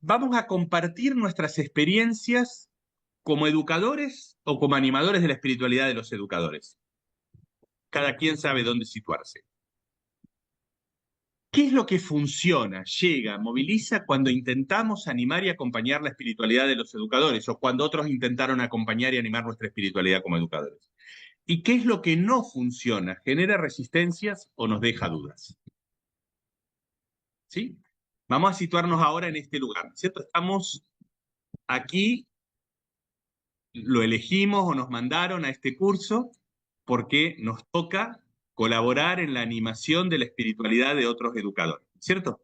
Vamos a compartir nuestras experiencias como educadores o como animadores de la espiritualidad de los educadores. Cada quien sabe dónde situarse. ¿Qué es lo que funciona, llega, moviliza cuando intentamos animar y acompañar la espiritualidad de los educadores o cuando otros intentaron acompañar y animar nuestra espiritualidad como educadores? ¿Y qué es lo que no funciona, genera resistencias o nos deja dudas? ¿Sí? Vamos a situarnos ahora en este lugar, ¿cierto? Estamos aquí, lo elegimos o nos mandaron a este curso porque nos toca colaborar en la animación de la espiritualidad de otros educadores, ¿cierto?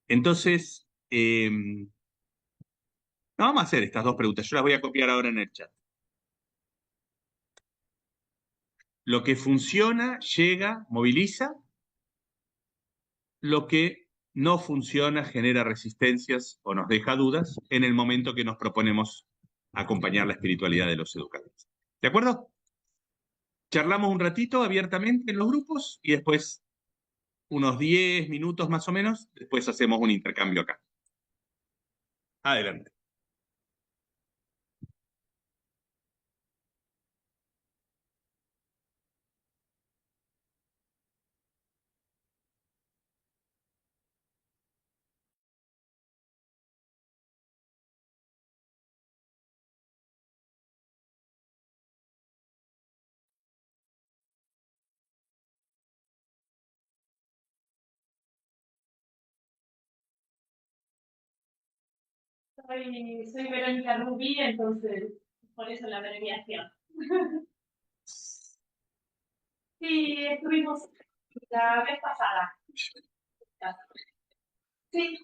Entonces, vamos a hacer estas dos preguntas. Yo las voy a copiar ahora en el chat. Lo que funciona, llega, moviliza. Lo que no funciona, genera resistencias o nos deja dudas en el momento que nos proponemos acompañar la espiritualidad de los educadores. ¿De acuerdo? Charlamos un ratito abiertamente en los grupos y después, unos 10 minutos más o menos, después hacemos un intercambio acá. Adelante. Soy Verónica Rubí, entonces por eso la abreviación. Sí, estuvimos la vez pasada. Sí.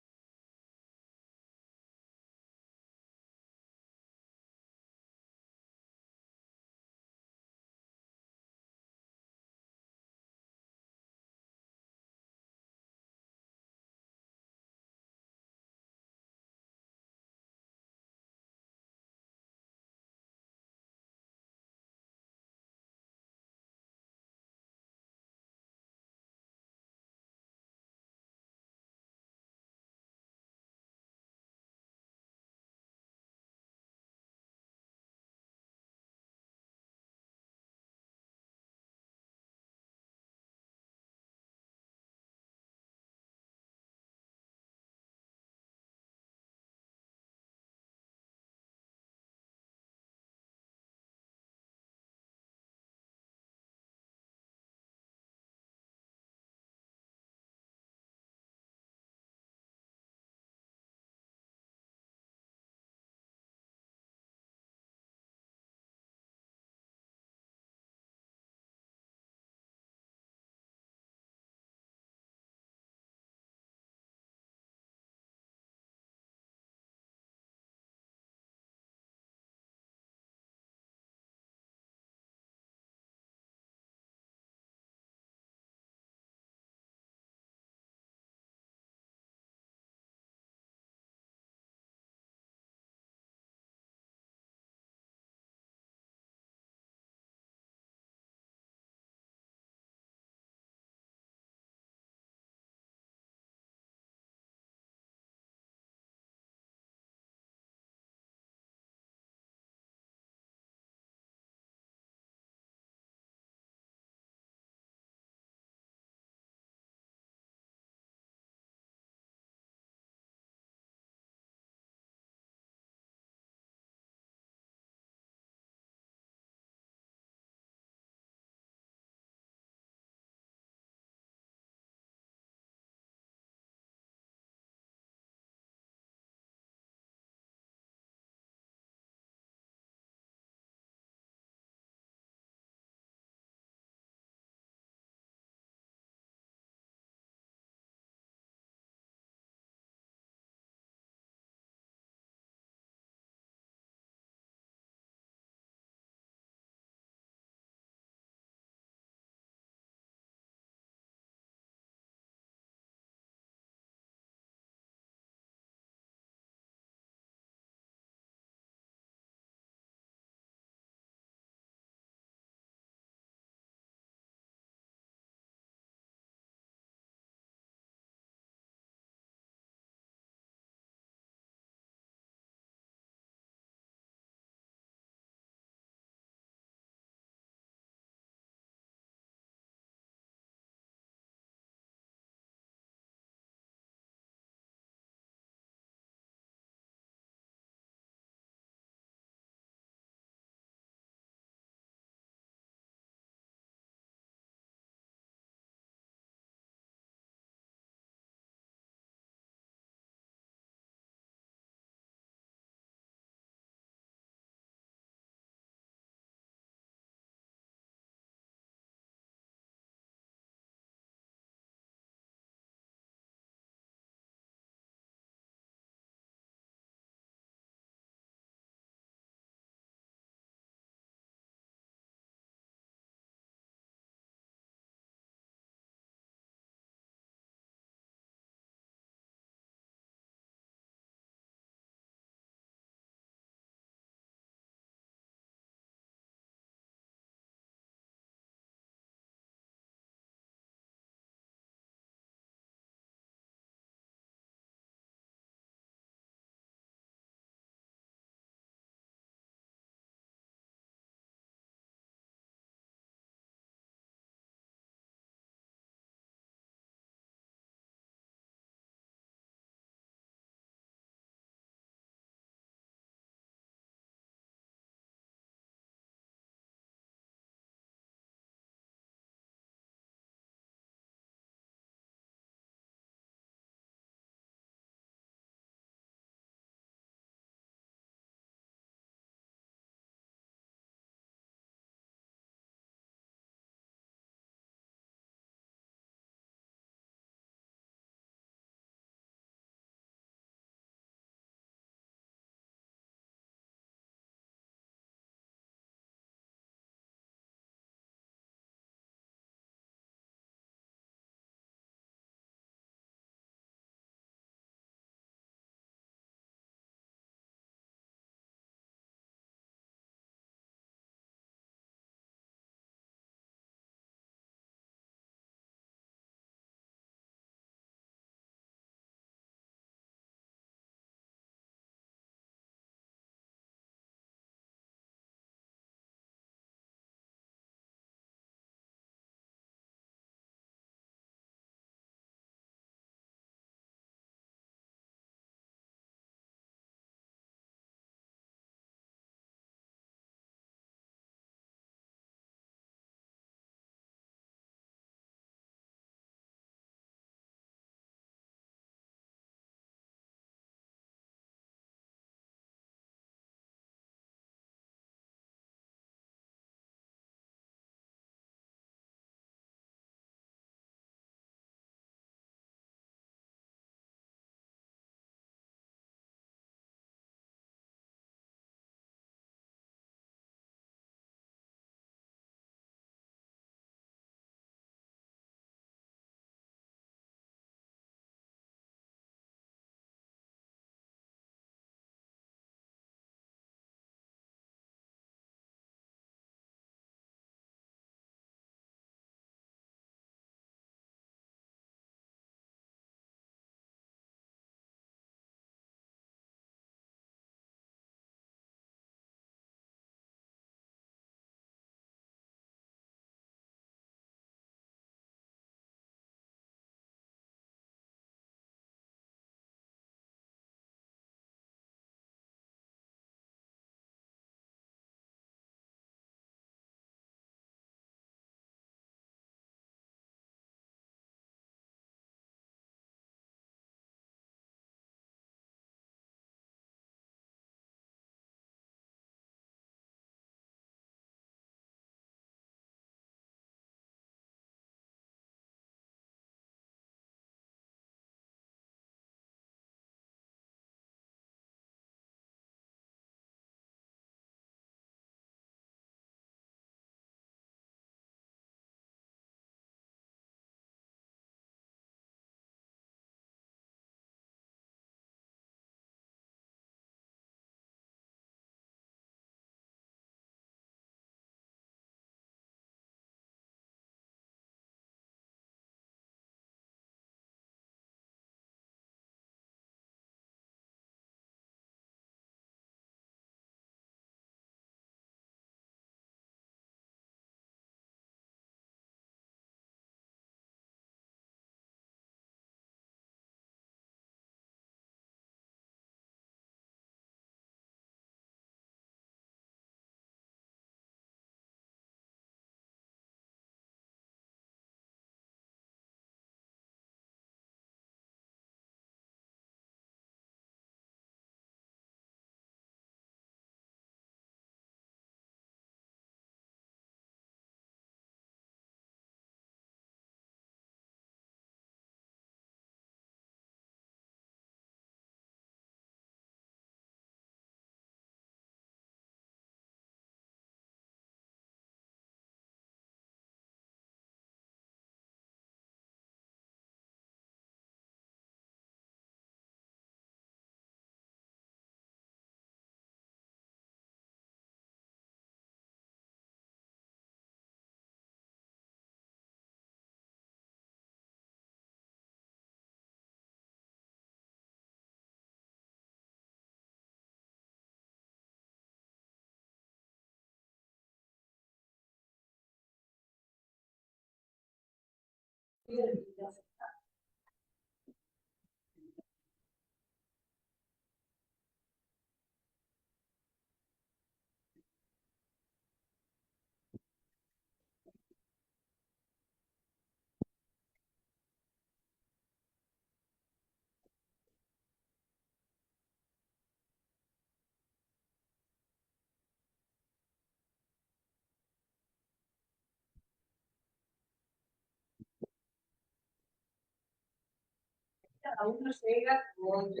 Cada uno llega con su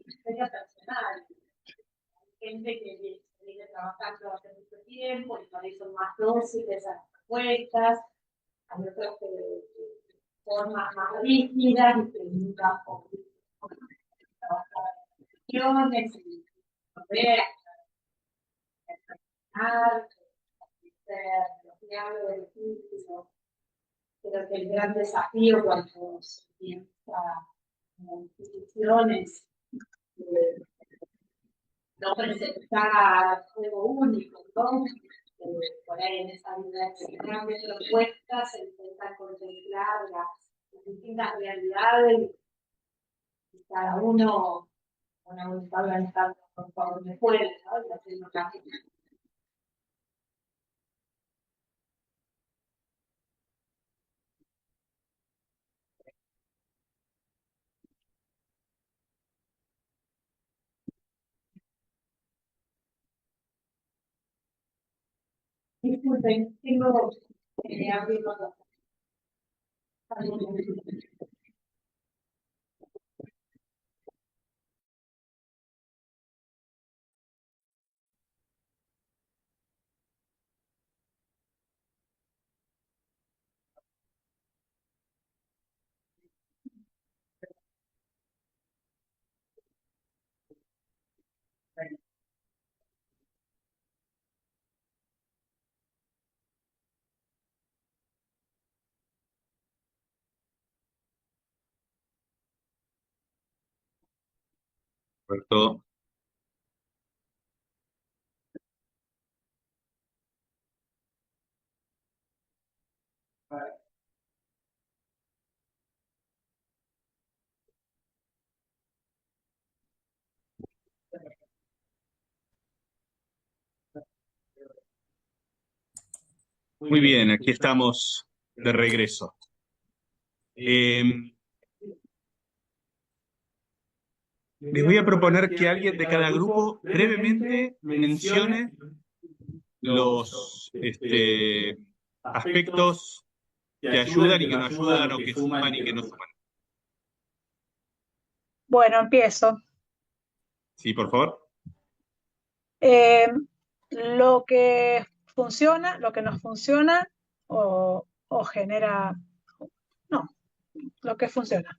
historia personal. Hay gente que viene trabajando hace mucho tiempo y por eso son más dóciles a las propuestas. Hay otros que formas más rígidas y que nunca trabajar en acciones y poder ser bloqueado del juicio. Creo que el gran desafío cuando se piensa en instituciones no presentar juego único, ¿no? Por ahí en esa diversidad de propuestas se intenta contemplar las distintas realidades y cada uno está organizando por donde puede, ¿no? Y haciendo camino. Disculpen, tengo que abrirlo. Roberto. Muy bien, aquí estamos de regreso. Les voy a proponer que alguien de cada grupo brevemente mencione los aspectos que ayudan y que no ayudan, o que suman y que no suman. Bueno, empiezo. Sí, por favor. Lo que funciona, lo que no funciona o genera, no, lo que funciona.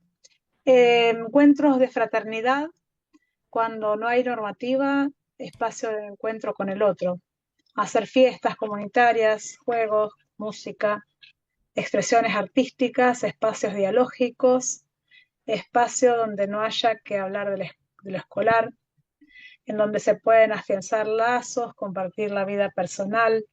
Encuentros de fraternidad, cuando no hay normativa, espacio de encuentro con el otro. Hacer fiestas comunitarias, juegos, música, expresiones artísticas, espacios dialógicos, espacio donde no haya que hablar de lo escolar, en donde se pueden afianzar lazos, compartir la vida personal.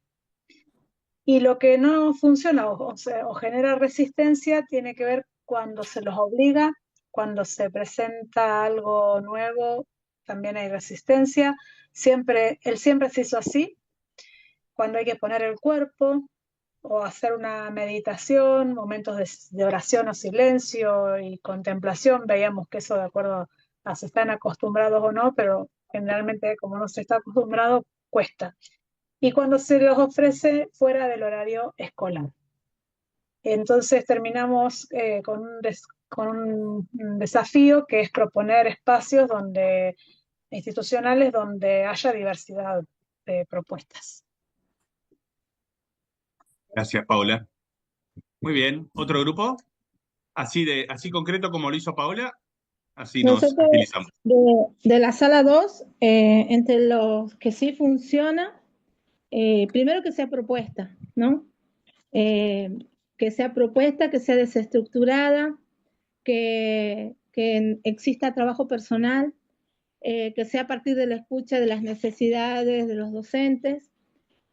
Y lo que no funciona o genera resistencia tiene que ver cuando se los obliga, cuando se presenta algo nuevo, también hay resistencia. Él siempre se hizo así, cuando hay que poner el cuerpo o hacer una meditación, momentos de oración o silencio y contemplación, veíamos que eso de acuerdo a si están acostumbrados o no, pero generalmente como no se está acostumbrado, cuesta. Y cuando se los ofrece fuera del horario escolar. Entonces terminamos con un desafío que es proponer espacios institucionales donde haya diversidad de propuestas. Gracias, Paula. Muy bien. ¿Otro grupo? Así concreto como lo hizo Paula, así nos Nosotros agilizamos. de la sala 2, entre los que sí funciona, primero que sea propuesta, ¿no? Que sea propuesta, que sea desestructurada, que exista trabajo personal, que sea a partir de la escucha de las necesidades de los docentes,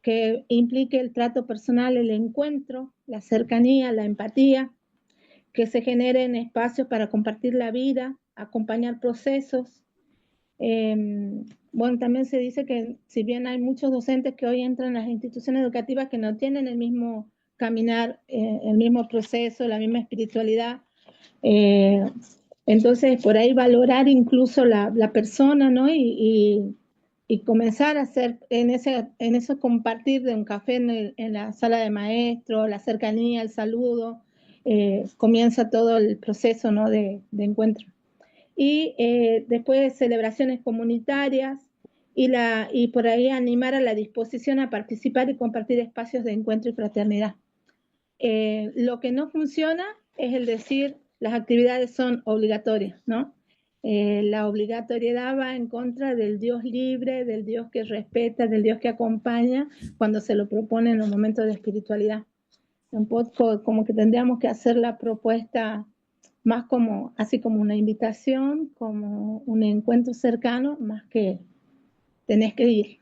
que implique el trato personal, el encuentro, la cercanía, la empatía, que se generen espacios para compartir la vida, acompañar procesos. Bueno, también se dice que si bien hay muchos docentes que hoy entran a las instituciones educativas que no tienen el mismo caminar, el mismo proceso, la misma espiritualidad, entonces por ahí valorar incluso la persona, ¿no? Y comenzar a hacer en eso compartir de un café en la sala de maestro, la cercanía, el saludo, comienza todo el proceso, ¿no? de encuentro. Y después celebraciones comunitarias y por ahí animar a la disposición a participar y compartir espacios de encuentro y fraternidad. Lo que no funciona es el decir las actividades son obligatorias, ¿no? La obligatoriedad va en contra del Dios libre, del Dios que respeta, del Dios que acompaña cuando se lo propone en los momentos de espiritualidad. Un poco como que tendríamos que hacer la propuesta más como, así como una invitación, como un encuentro cercano, más que tenés que ir.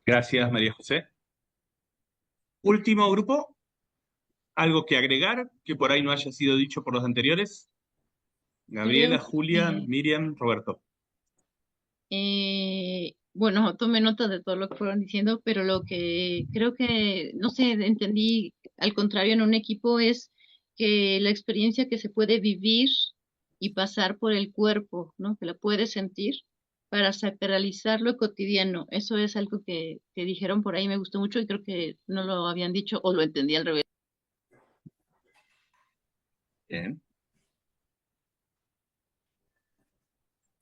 Gracias, María José. Último grupo, ¿algo que agregar que por ahí no haya sido dicho por los anteriores? Gabriela, Creo Julia, que, Miriam, Roberto. bueno, tomé nota de todo lo que fueron diciendo, pero lo que creo que, no sé, entendí al contrario en un equipo es que la experiencia que se puede vivir y pasar por el cuerpo, ¿no? Que la puedes sentir para sacralizar lo cotidiano. Eso es algo que dijeron por ahí, me gustó mucho y creo que no lo habían dicho o lo entendí al revés. Bien.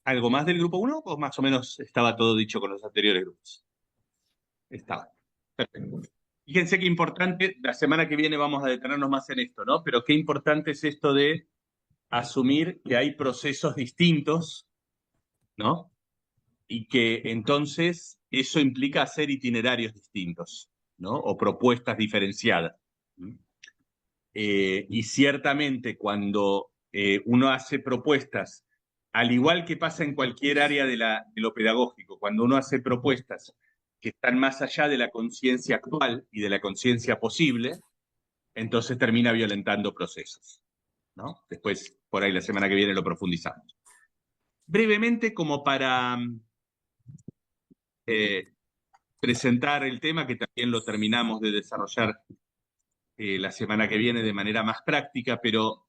¿Algo más del grupo 1 o más o menos estaba todo dicho con los anteriores grupos? Estaba. Perfecto. Fíjense qué importante, la semana que viene vamos a detenernos más en esto, ¿no? Pero qué importante es esto de asumir que hay procesos distintos, ¿no? Y que entonces eso implica hacer itinerarios distintos, ¿no? O propuestas diferenciadas. Y ciertamente cuando uno hace propuestas, al igual que pasa en cualquier área de lo pedagógico, cuando uno hace propuestas que están más allá de la conciencia actual y de la conciencia posible, entonces termina violentando procesos, ¿no? Después, por ahí la semana que viene lo profundizamos. Brevemente, como para presentar el tema, que también lo terminamos de desarrollar la semana que viene de manera más práctica, pero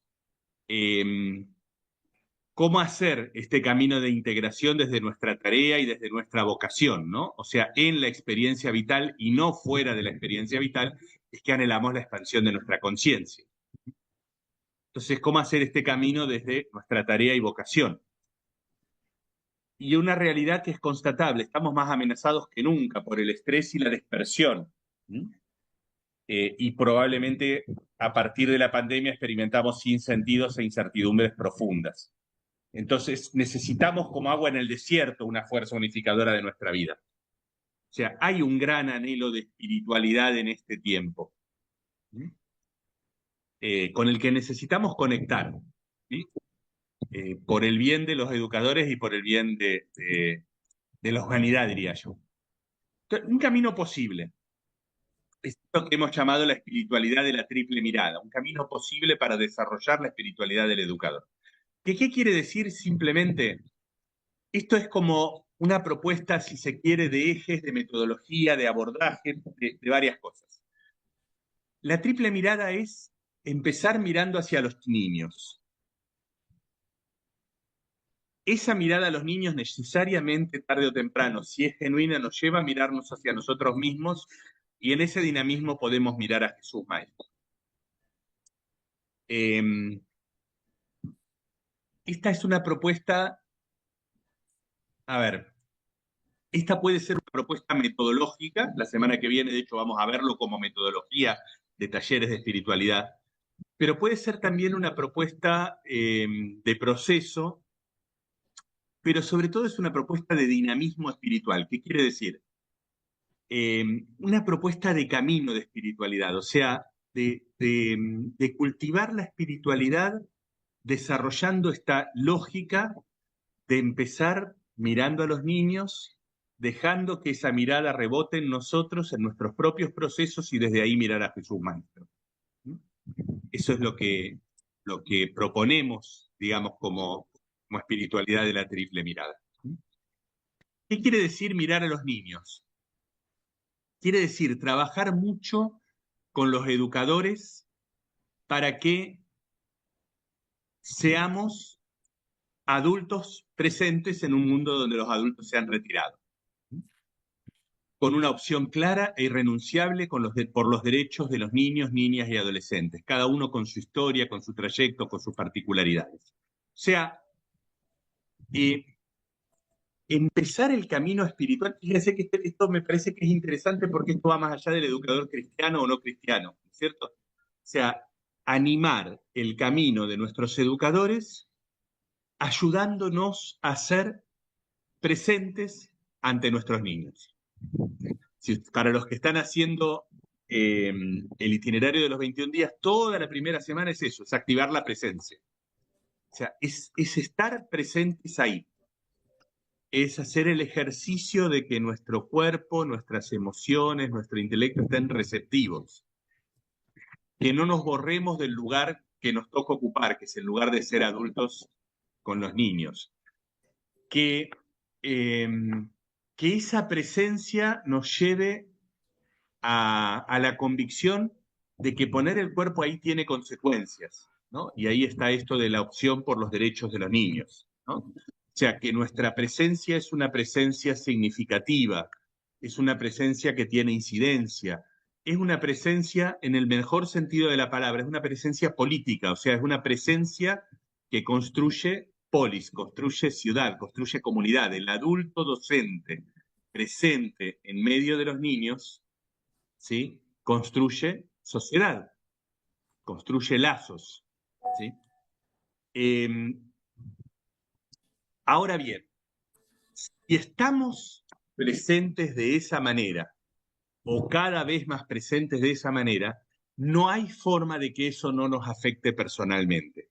cómo hacer este camino de integración desde nuestra tarea y desde nuestra vocación, ¿no? O sea, en la experiencia vital y no fuera de la experiencia vital, es que anhelamos la expansión de nuestra conciencia. Entonces, ¿cómo hacer este camino desde nuestra tarea y vocación? Y una realidad que es constatable, estamos más amenazados que nunca por el estrés y la dispersión. Y probablemente a partir de la pandemia experimentamos sinsentidos e incertidumbres profundas. Entonces necesitamos como agua en el desierto una fuerza unificadora de nuestra vida. O sea, hay un gran anhelo de espiritualidad en este tiempo, con el que necesitamos conectar, ¿sí? Por el bien de los educadores y por el bien de la humanidad, diría yo. Entonces, un camino posible. Es lo que hemos llamado la espiritualidad de la triple mirada, un camino posible para desarrollar la espiritualidad del educador. ¿Qué quiere decir simplemente? Esto es como una propuesta, si se quiere, de ejes, de metodología, de abordaje, de varias cosas. La triple mirada es empezar mirando hacia los niños. Esa mirada a los niños necesariamente, tarde o temprano, si es genuina, nos lleva a mirarnos hacia nosotros mismos y en ese dinamismo podemos mirar a Jesús Maestro. Esta es una propuesta, a ver, esta puede ser una propuesta metodológica, la semana que viene de hecho vamos a verlo como metodología de talleres de espiritualidad, pero puede ser también una propuesta de proceso, pero sobre todo es una propuesta de dinamismo espiritual. ¿Qué quiere decir? Una propuesta de camino de espiritualidad, o sea, de cultivar la espiritualidad desarrollando esta lógica de empezar mirando a los niños, dejando que esa mirada rebote en nosotros, en nuestros propios procesos y desde ahí mirar a Jesús Maestro. Eso es lo que proponemos, digamos, como espiritualidad de la triple mirada. ¿Qué quiere decir mirar a los niños? Quiere decir trabajar mucho con los educadores para que seamos adultos presentes en un mundo donde los adultos se han retirado, con una opción clara e irrenunciable por los derechos de los niños, niñas y adolescentes, cada uno con su historia, con su trayecto, con sus particularidades. O sea, empezar el camino espiritual, fíjense que esto me parece que es interesante porque esto va más allá del educador cristiano o no cristiano, ¿cierto? O sea, animar el camino de nuestros educadores ayudándonos a ser presentes ante nuestros niños. Para los que están haciendo el itinerario de los 21 días, toda la primera semana es eso, es activar la presencia. O sea, es estar presentes ahí. Es hacer el ejercicio de que nuestro cuerpo, nuestras emociones, nuestro intelecto estén receptivos. Que no nos borremos del lugar que nos toca ocupar, que es el lugar de ser adultos con los niños. Que esa presencia nos lleve a la convicción de que poner el cuerpo ahí tiene consecuencias, ¿no? Y ahí está esto de la opción por los derechos de los niños, ¿no? O sea, que nuestra presencia es una presencia significativa, es una presencia que tiene incidencia, es una presencia en el mejor sentido de la palabra, es una presencia política, o sea, es una presencia que construye polis, construye ciudad, construye comunidad. El adulto docente presente en medio de los niños, ¿sí?, construye sociedad, construye lazos, ¿sí? Ahora bien, si estamos presentes de esa manera, o cada vez más presentes de esa manera, no hay forma de que eso no nos afecte personalmente.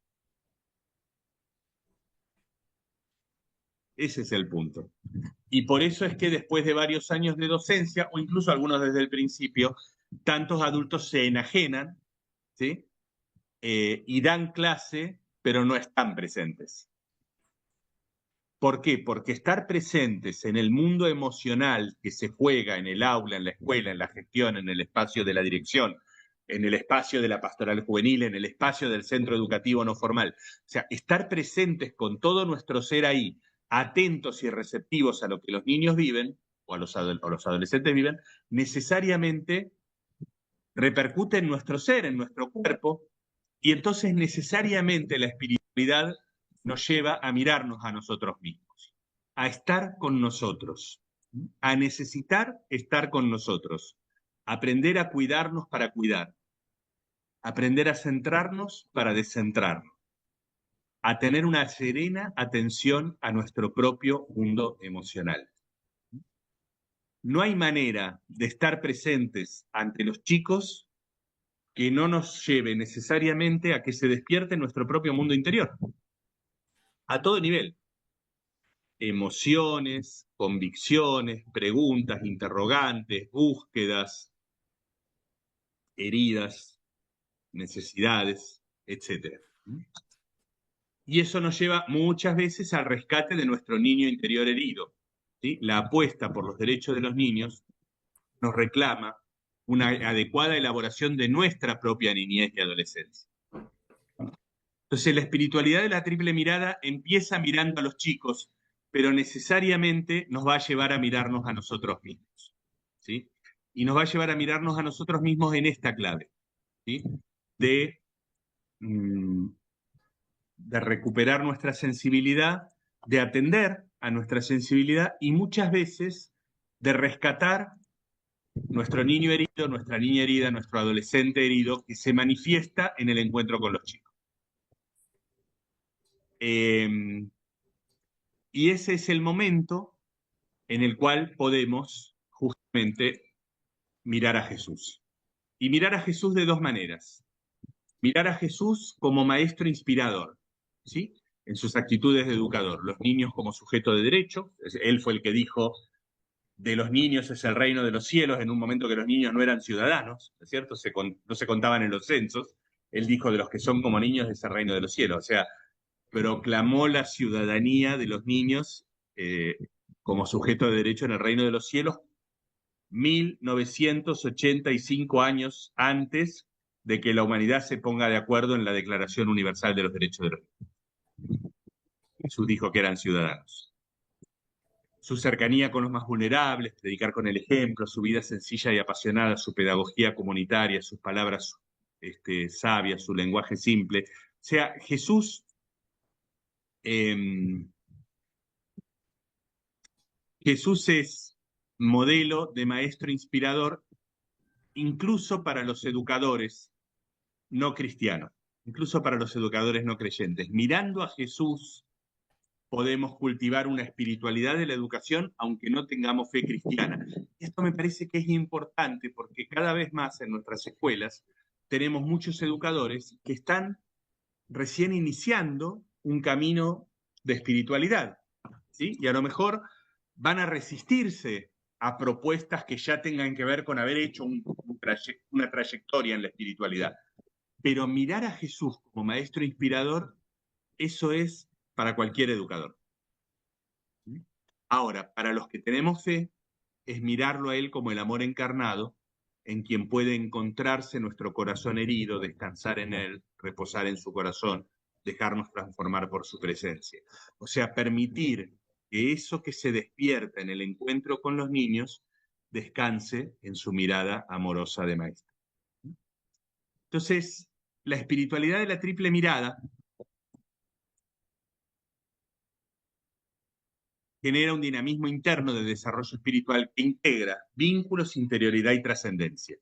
Ese es el punto. Y por eso es que después de varios años de docencia, o incluso algunos desde el principio, tantos adultos se enajenan, ¿sí?, y dan clase, pero no están presentes. ¿Por qué? Porque estar presentes en el mundo emocional que se juega en el aula, en la escuela, en la gestión, en el espacio de la dirección, en el espacio de la pastoral juvenil, en el espacio del centro educativo no formal. O sea, estar presentes con todo nuestro ser ahí, atentos y receptivos a lo que los niños viven, o los adolescentes viven, necesariamente repercute en nuestro ser, en nuestro cuerpo, y entonces necesariamente la espiritualidad nos lleva a mirarnos a nosotros mismos, a estar con nosotros, a necesitar estar con nosotros, aprender a cuidarnos para cuidar, aprender a centrarnos para descentrarnos, a tener una serena atención a nuestro propio mundo emocional. No hay manera de estar presentes ante los chicos que no nos lleve necesariamente a que se despierte nuestro propio mundo interior, a todo nivel. Emociones, convicciones, preguntas, interrogantes, búsquedas, heridas, necesidades, etc. Y eso nos lleva muchas veces al rescate de nuestro niño interior herido, ¿sí? La apuesta por los derechos de los niños nos reclama una adecuada elaboración de nuestra propia niñez y adolescencia. Entonces, la espiritualidad de la triple mirada empieza mirando a los chicos, pero necesariamente nos va a llevar a mirarnos a nosotros mismos, ¿sí? Y nos va a llevar a mirarnos a nosotros mismos en esta clave, ¿sí?, de recuperar nuestra sensibilidad, de atender a nuestra sensibilidad y muchas veces de rescatar nuestro niño herido, nuestra niña herida, nuestro adolescente herido, que se manifiesta en el encuentro con los chicos. Y ese es el momento en el cual podemos justamente mirar a Jesús. Y mirar a Jesús de dos maneras. Mirar a Jesús como maestro inspirador, ¿sí?, en sus actitudes de educador. Los niños como sujeto de derecho. Él fue el que dijo: de los niños es el reino de los cielos, en un momento que los niños no eran ciudadanos, ¿no es cierto? No se contaban en los censos, Él dijo, de los que son como niños es el reino de los cielos. O sea, proclamó la ciudadanía de los niños como sujeto de derecho en el reino de los cielos 1985 años antes de que la humanidad se ponga de acuerdo en la Declaración Universal de los Derechos de los Niños. Jesús dijo que eran ciudadanos. Su cercanía con los más vulnerables, predicar con el ejemplo, su vida sencilla y apasionada, su pedagogía comunitaria, sus palabras sabias, su lenguaje simple. O sea, Jesús es modelo de maestro inspirador incluso para los educadores no cristianos, incluso para los educadores no creyentes. Mirando a Jesús podemos cultivar una espiritualidad de la educación aunque no tengamos fe cristiana. Esto me parece que es importante porque cada vez más en nuestras escuelas tenemos muchos educadores que están recién iniciando un camino de espiritualidad, ¿sí? Y a lo mejor van a resistirse a propuestas que ya tengan que ver con haber hecho una trayectoria en la espiritualidad. Pero mirar a Jesús como maestro inspirador, eso es para cualquier educador. Ahora, para los que tenemos fe, es mirarlo a Él como el amor encarnado, en quien puede encontrarse nuestro corazón herido, descansar en Él, reposar en su corazón, dejarnos transformar por su presencia. O sea, permitir que eso que se despierta en el encuentro con los niños descanse en su mirada amorosa de maestro. Entonces, la espiritualidad de la triple mirada genera un dinamismo interno de desarrollo espiritual que integra vínculos, interioridad y trascendencia.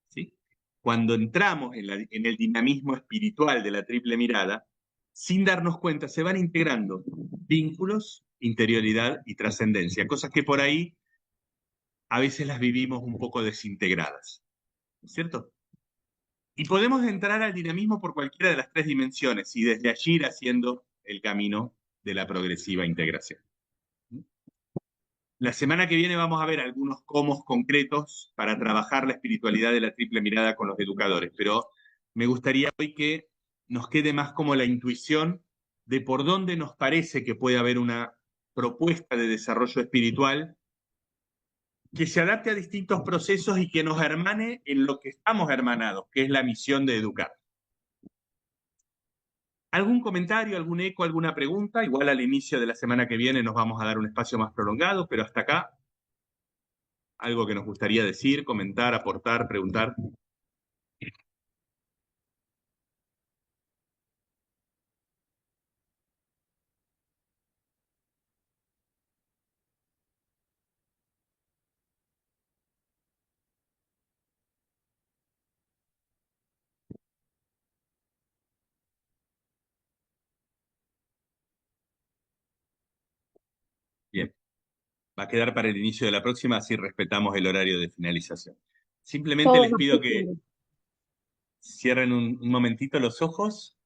¿Sí? Cuando entramos en el dinamismo espiritual de la triple mirada, sin darnos cuenta, se van integrando vínculos, interioridad y trascendencia, cosas que por ahí a veces las vivimos un poco desintegradas, ¿cierto? Y podemos entrar al dinamismo por cualquiera de las tres dimensiones y desde allí ir haciendo el camino de la progresiva integración. La semana que viene vamos a ver algunos cómo concretos para trabajar la espiritualidad de la triple mirada con los educadores, pero me gustaría hoy que nos quede más como la intuición de por dónde nos parece que puede haber una propuesta de desarrollo espiritual que se adapte a distintos procesos y que nos hermane en lo que estamos hermanados, que es la misión de educar. ¿Algún comentario, algún eco, alguna pregunta? Igual al inicio de la semana que viene nos vamos a dar un espacio más prolongado, pero hasta acá, ¿algo que nos gustaría decir, comentar, aportar, preguntar? Bien. Va a quedar para el inicio de la próxima, así respetamos el horario de finalización. Simplemente les pido que cierren un momentito los ojos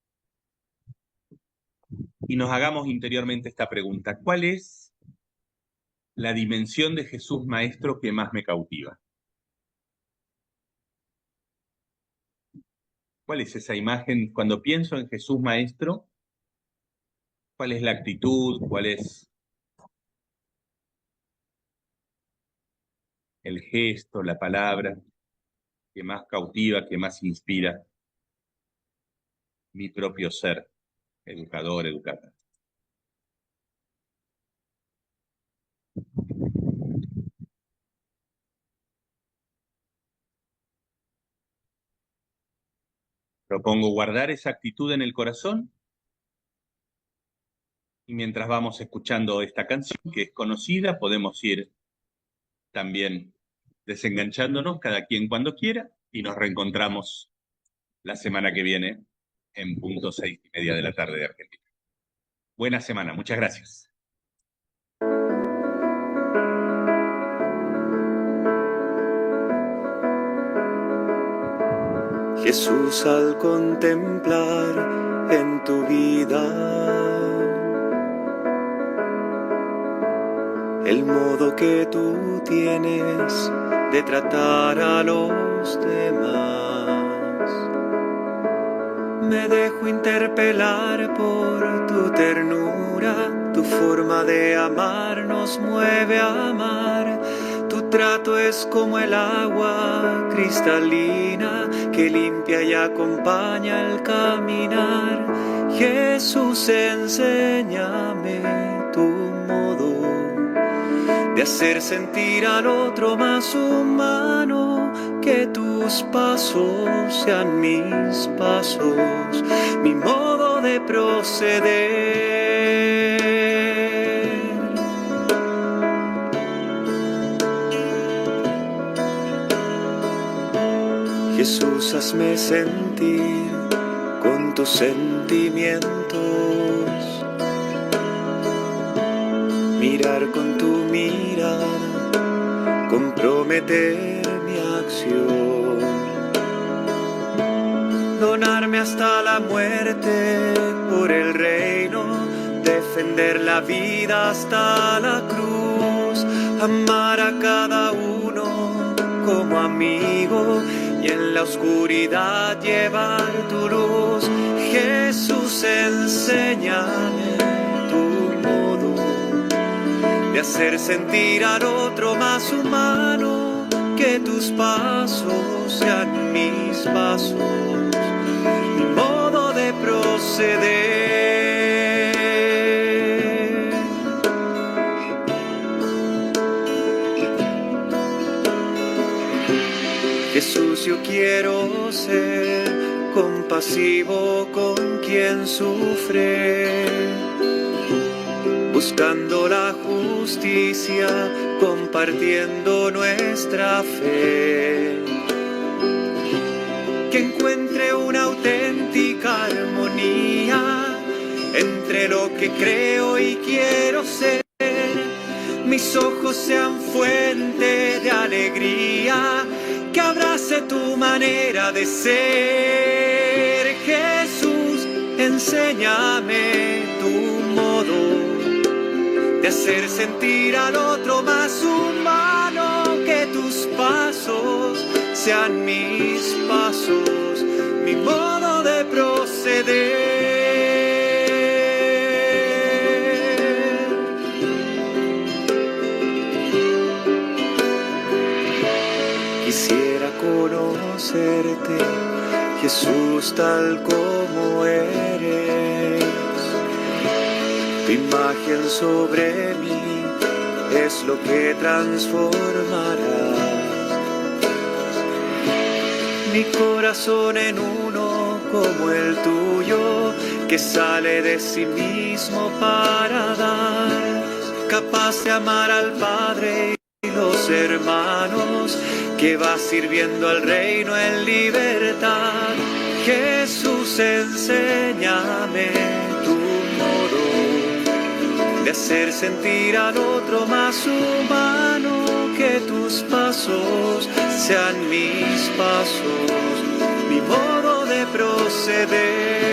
y nos hagamos interiormente esta pregunta. ¿Cuál es la dimensión de Jesús Maestro que más me cautiva? ¿Cuál es esa imagen? Cuando pienso en Jesús Maestro, ¿cuál es la actitud? ¿Cuál es el gesto, la palabra que más cautiva, que más inspira mi propio ser, educador, educadora? Propongo guardar esa actitud en el corazón y mientras vamos escuchando esta canción que es conocida, podemos ir también desenganchándonos cada quien cuando quiera y nos reencontramos la semana que viene en punto 6:30 de la tarde de Argentina. Buena semana, muchas gracias. Jesús, al contemplar en tu vida el modo que tú tienes de tratar a los demás, Me dejo interpelar por tu ternura, tu forma de amar nos mueve a amar. Tu trato es como el agua cristalina que limpia y acompaña el caminar. Jesús, enséñame tu modo de hacer sentir al otro más humano, que tus pasos sean mis pasos, mi modo de proceder. Jesús, hazme sentir con tus sentimientos, mirar con tu mirada, comprometer mi acción, donarme hasta la muerte por el reino, defender la vida hasta la cruz, amar a cada uno como amigo y en la oscuridad llevar tu luz. Jesús, enséñame tu modo de hacer sentir al otro más humano, que tus pasos sean mis pasos, mi modo de proceder. Jesús, yo quiero ser compasivo con quien sufre, buscando la justicia, compartiendo nuestra fe, que encuentre una auténtica armonía entre lo que creo y quiero ser. Mis ojos sean fuente de alegría, que abrace tu manera de ser. Jesús, enséñame tu modo de hacer sentir al otro más humano, que tus pasos sean mis pasos, mi modo de proceder. Quisiera conocerte, Jesús, tal como eres. Tu imagen sobre mí es lo que transformará mi corazón en uno como el tuyo, que sale de sí mismo para dar, capaz de amar al Padre y los hermanos, que va sirviendo al reino en libertad. Jesús, enséñame tu modo de hacer sentir al otro más humano, que tus pasos sean mis pasos, mi modo de proceder.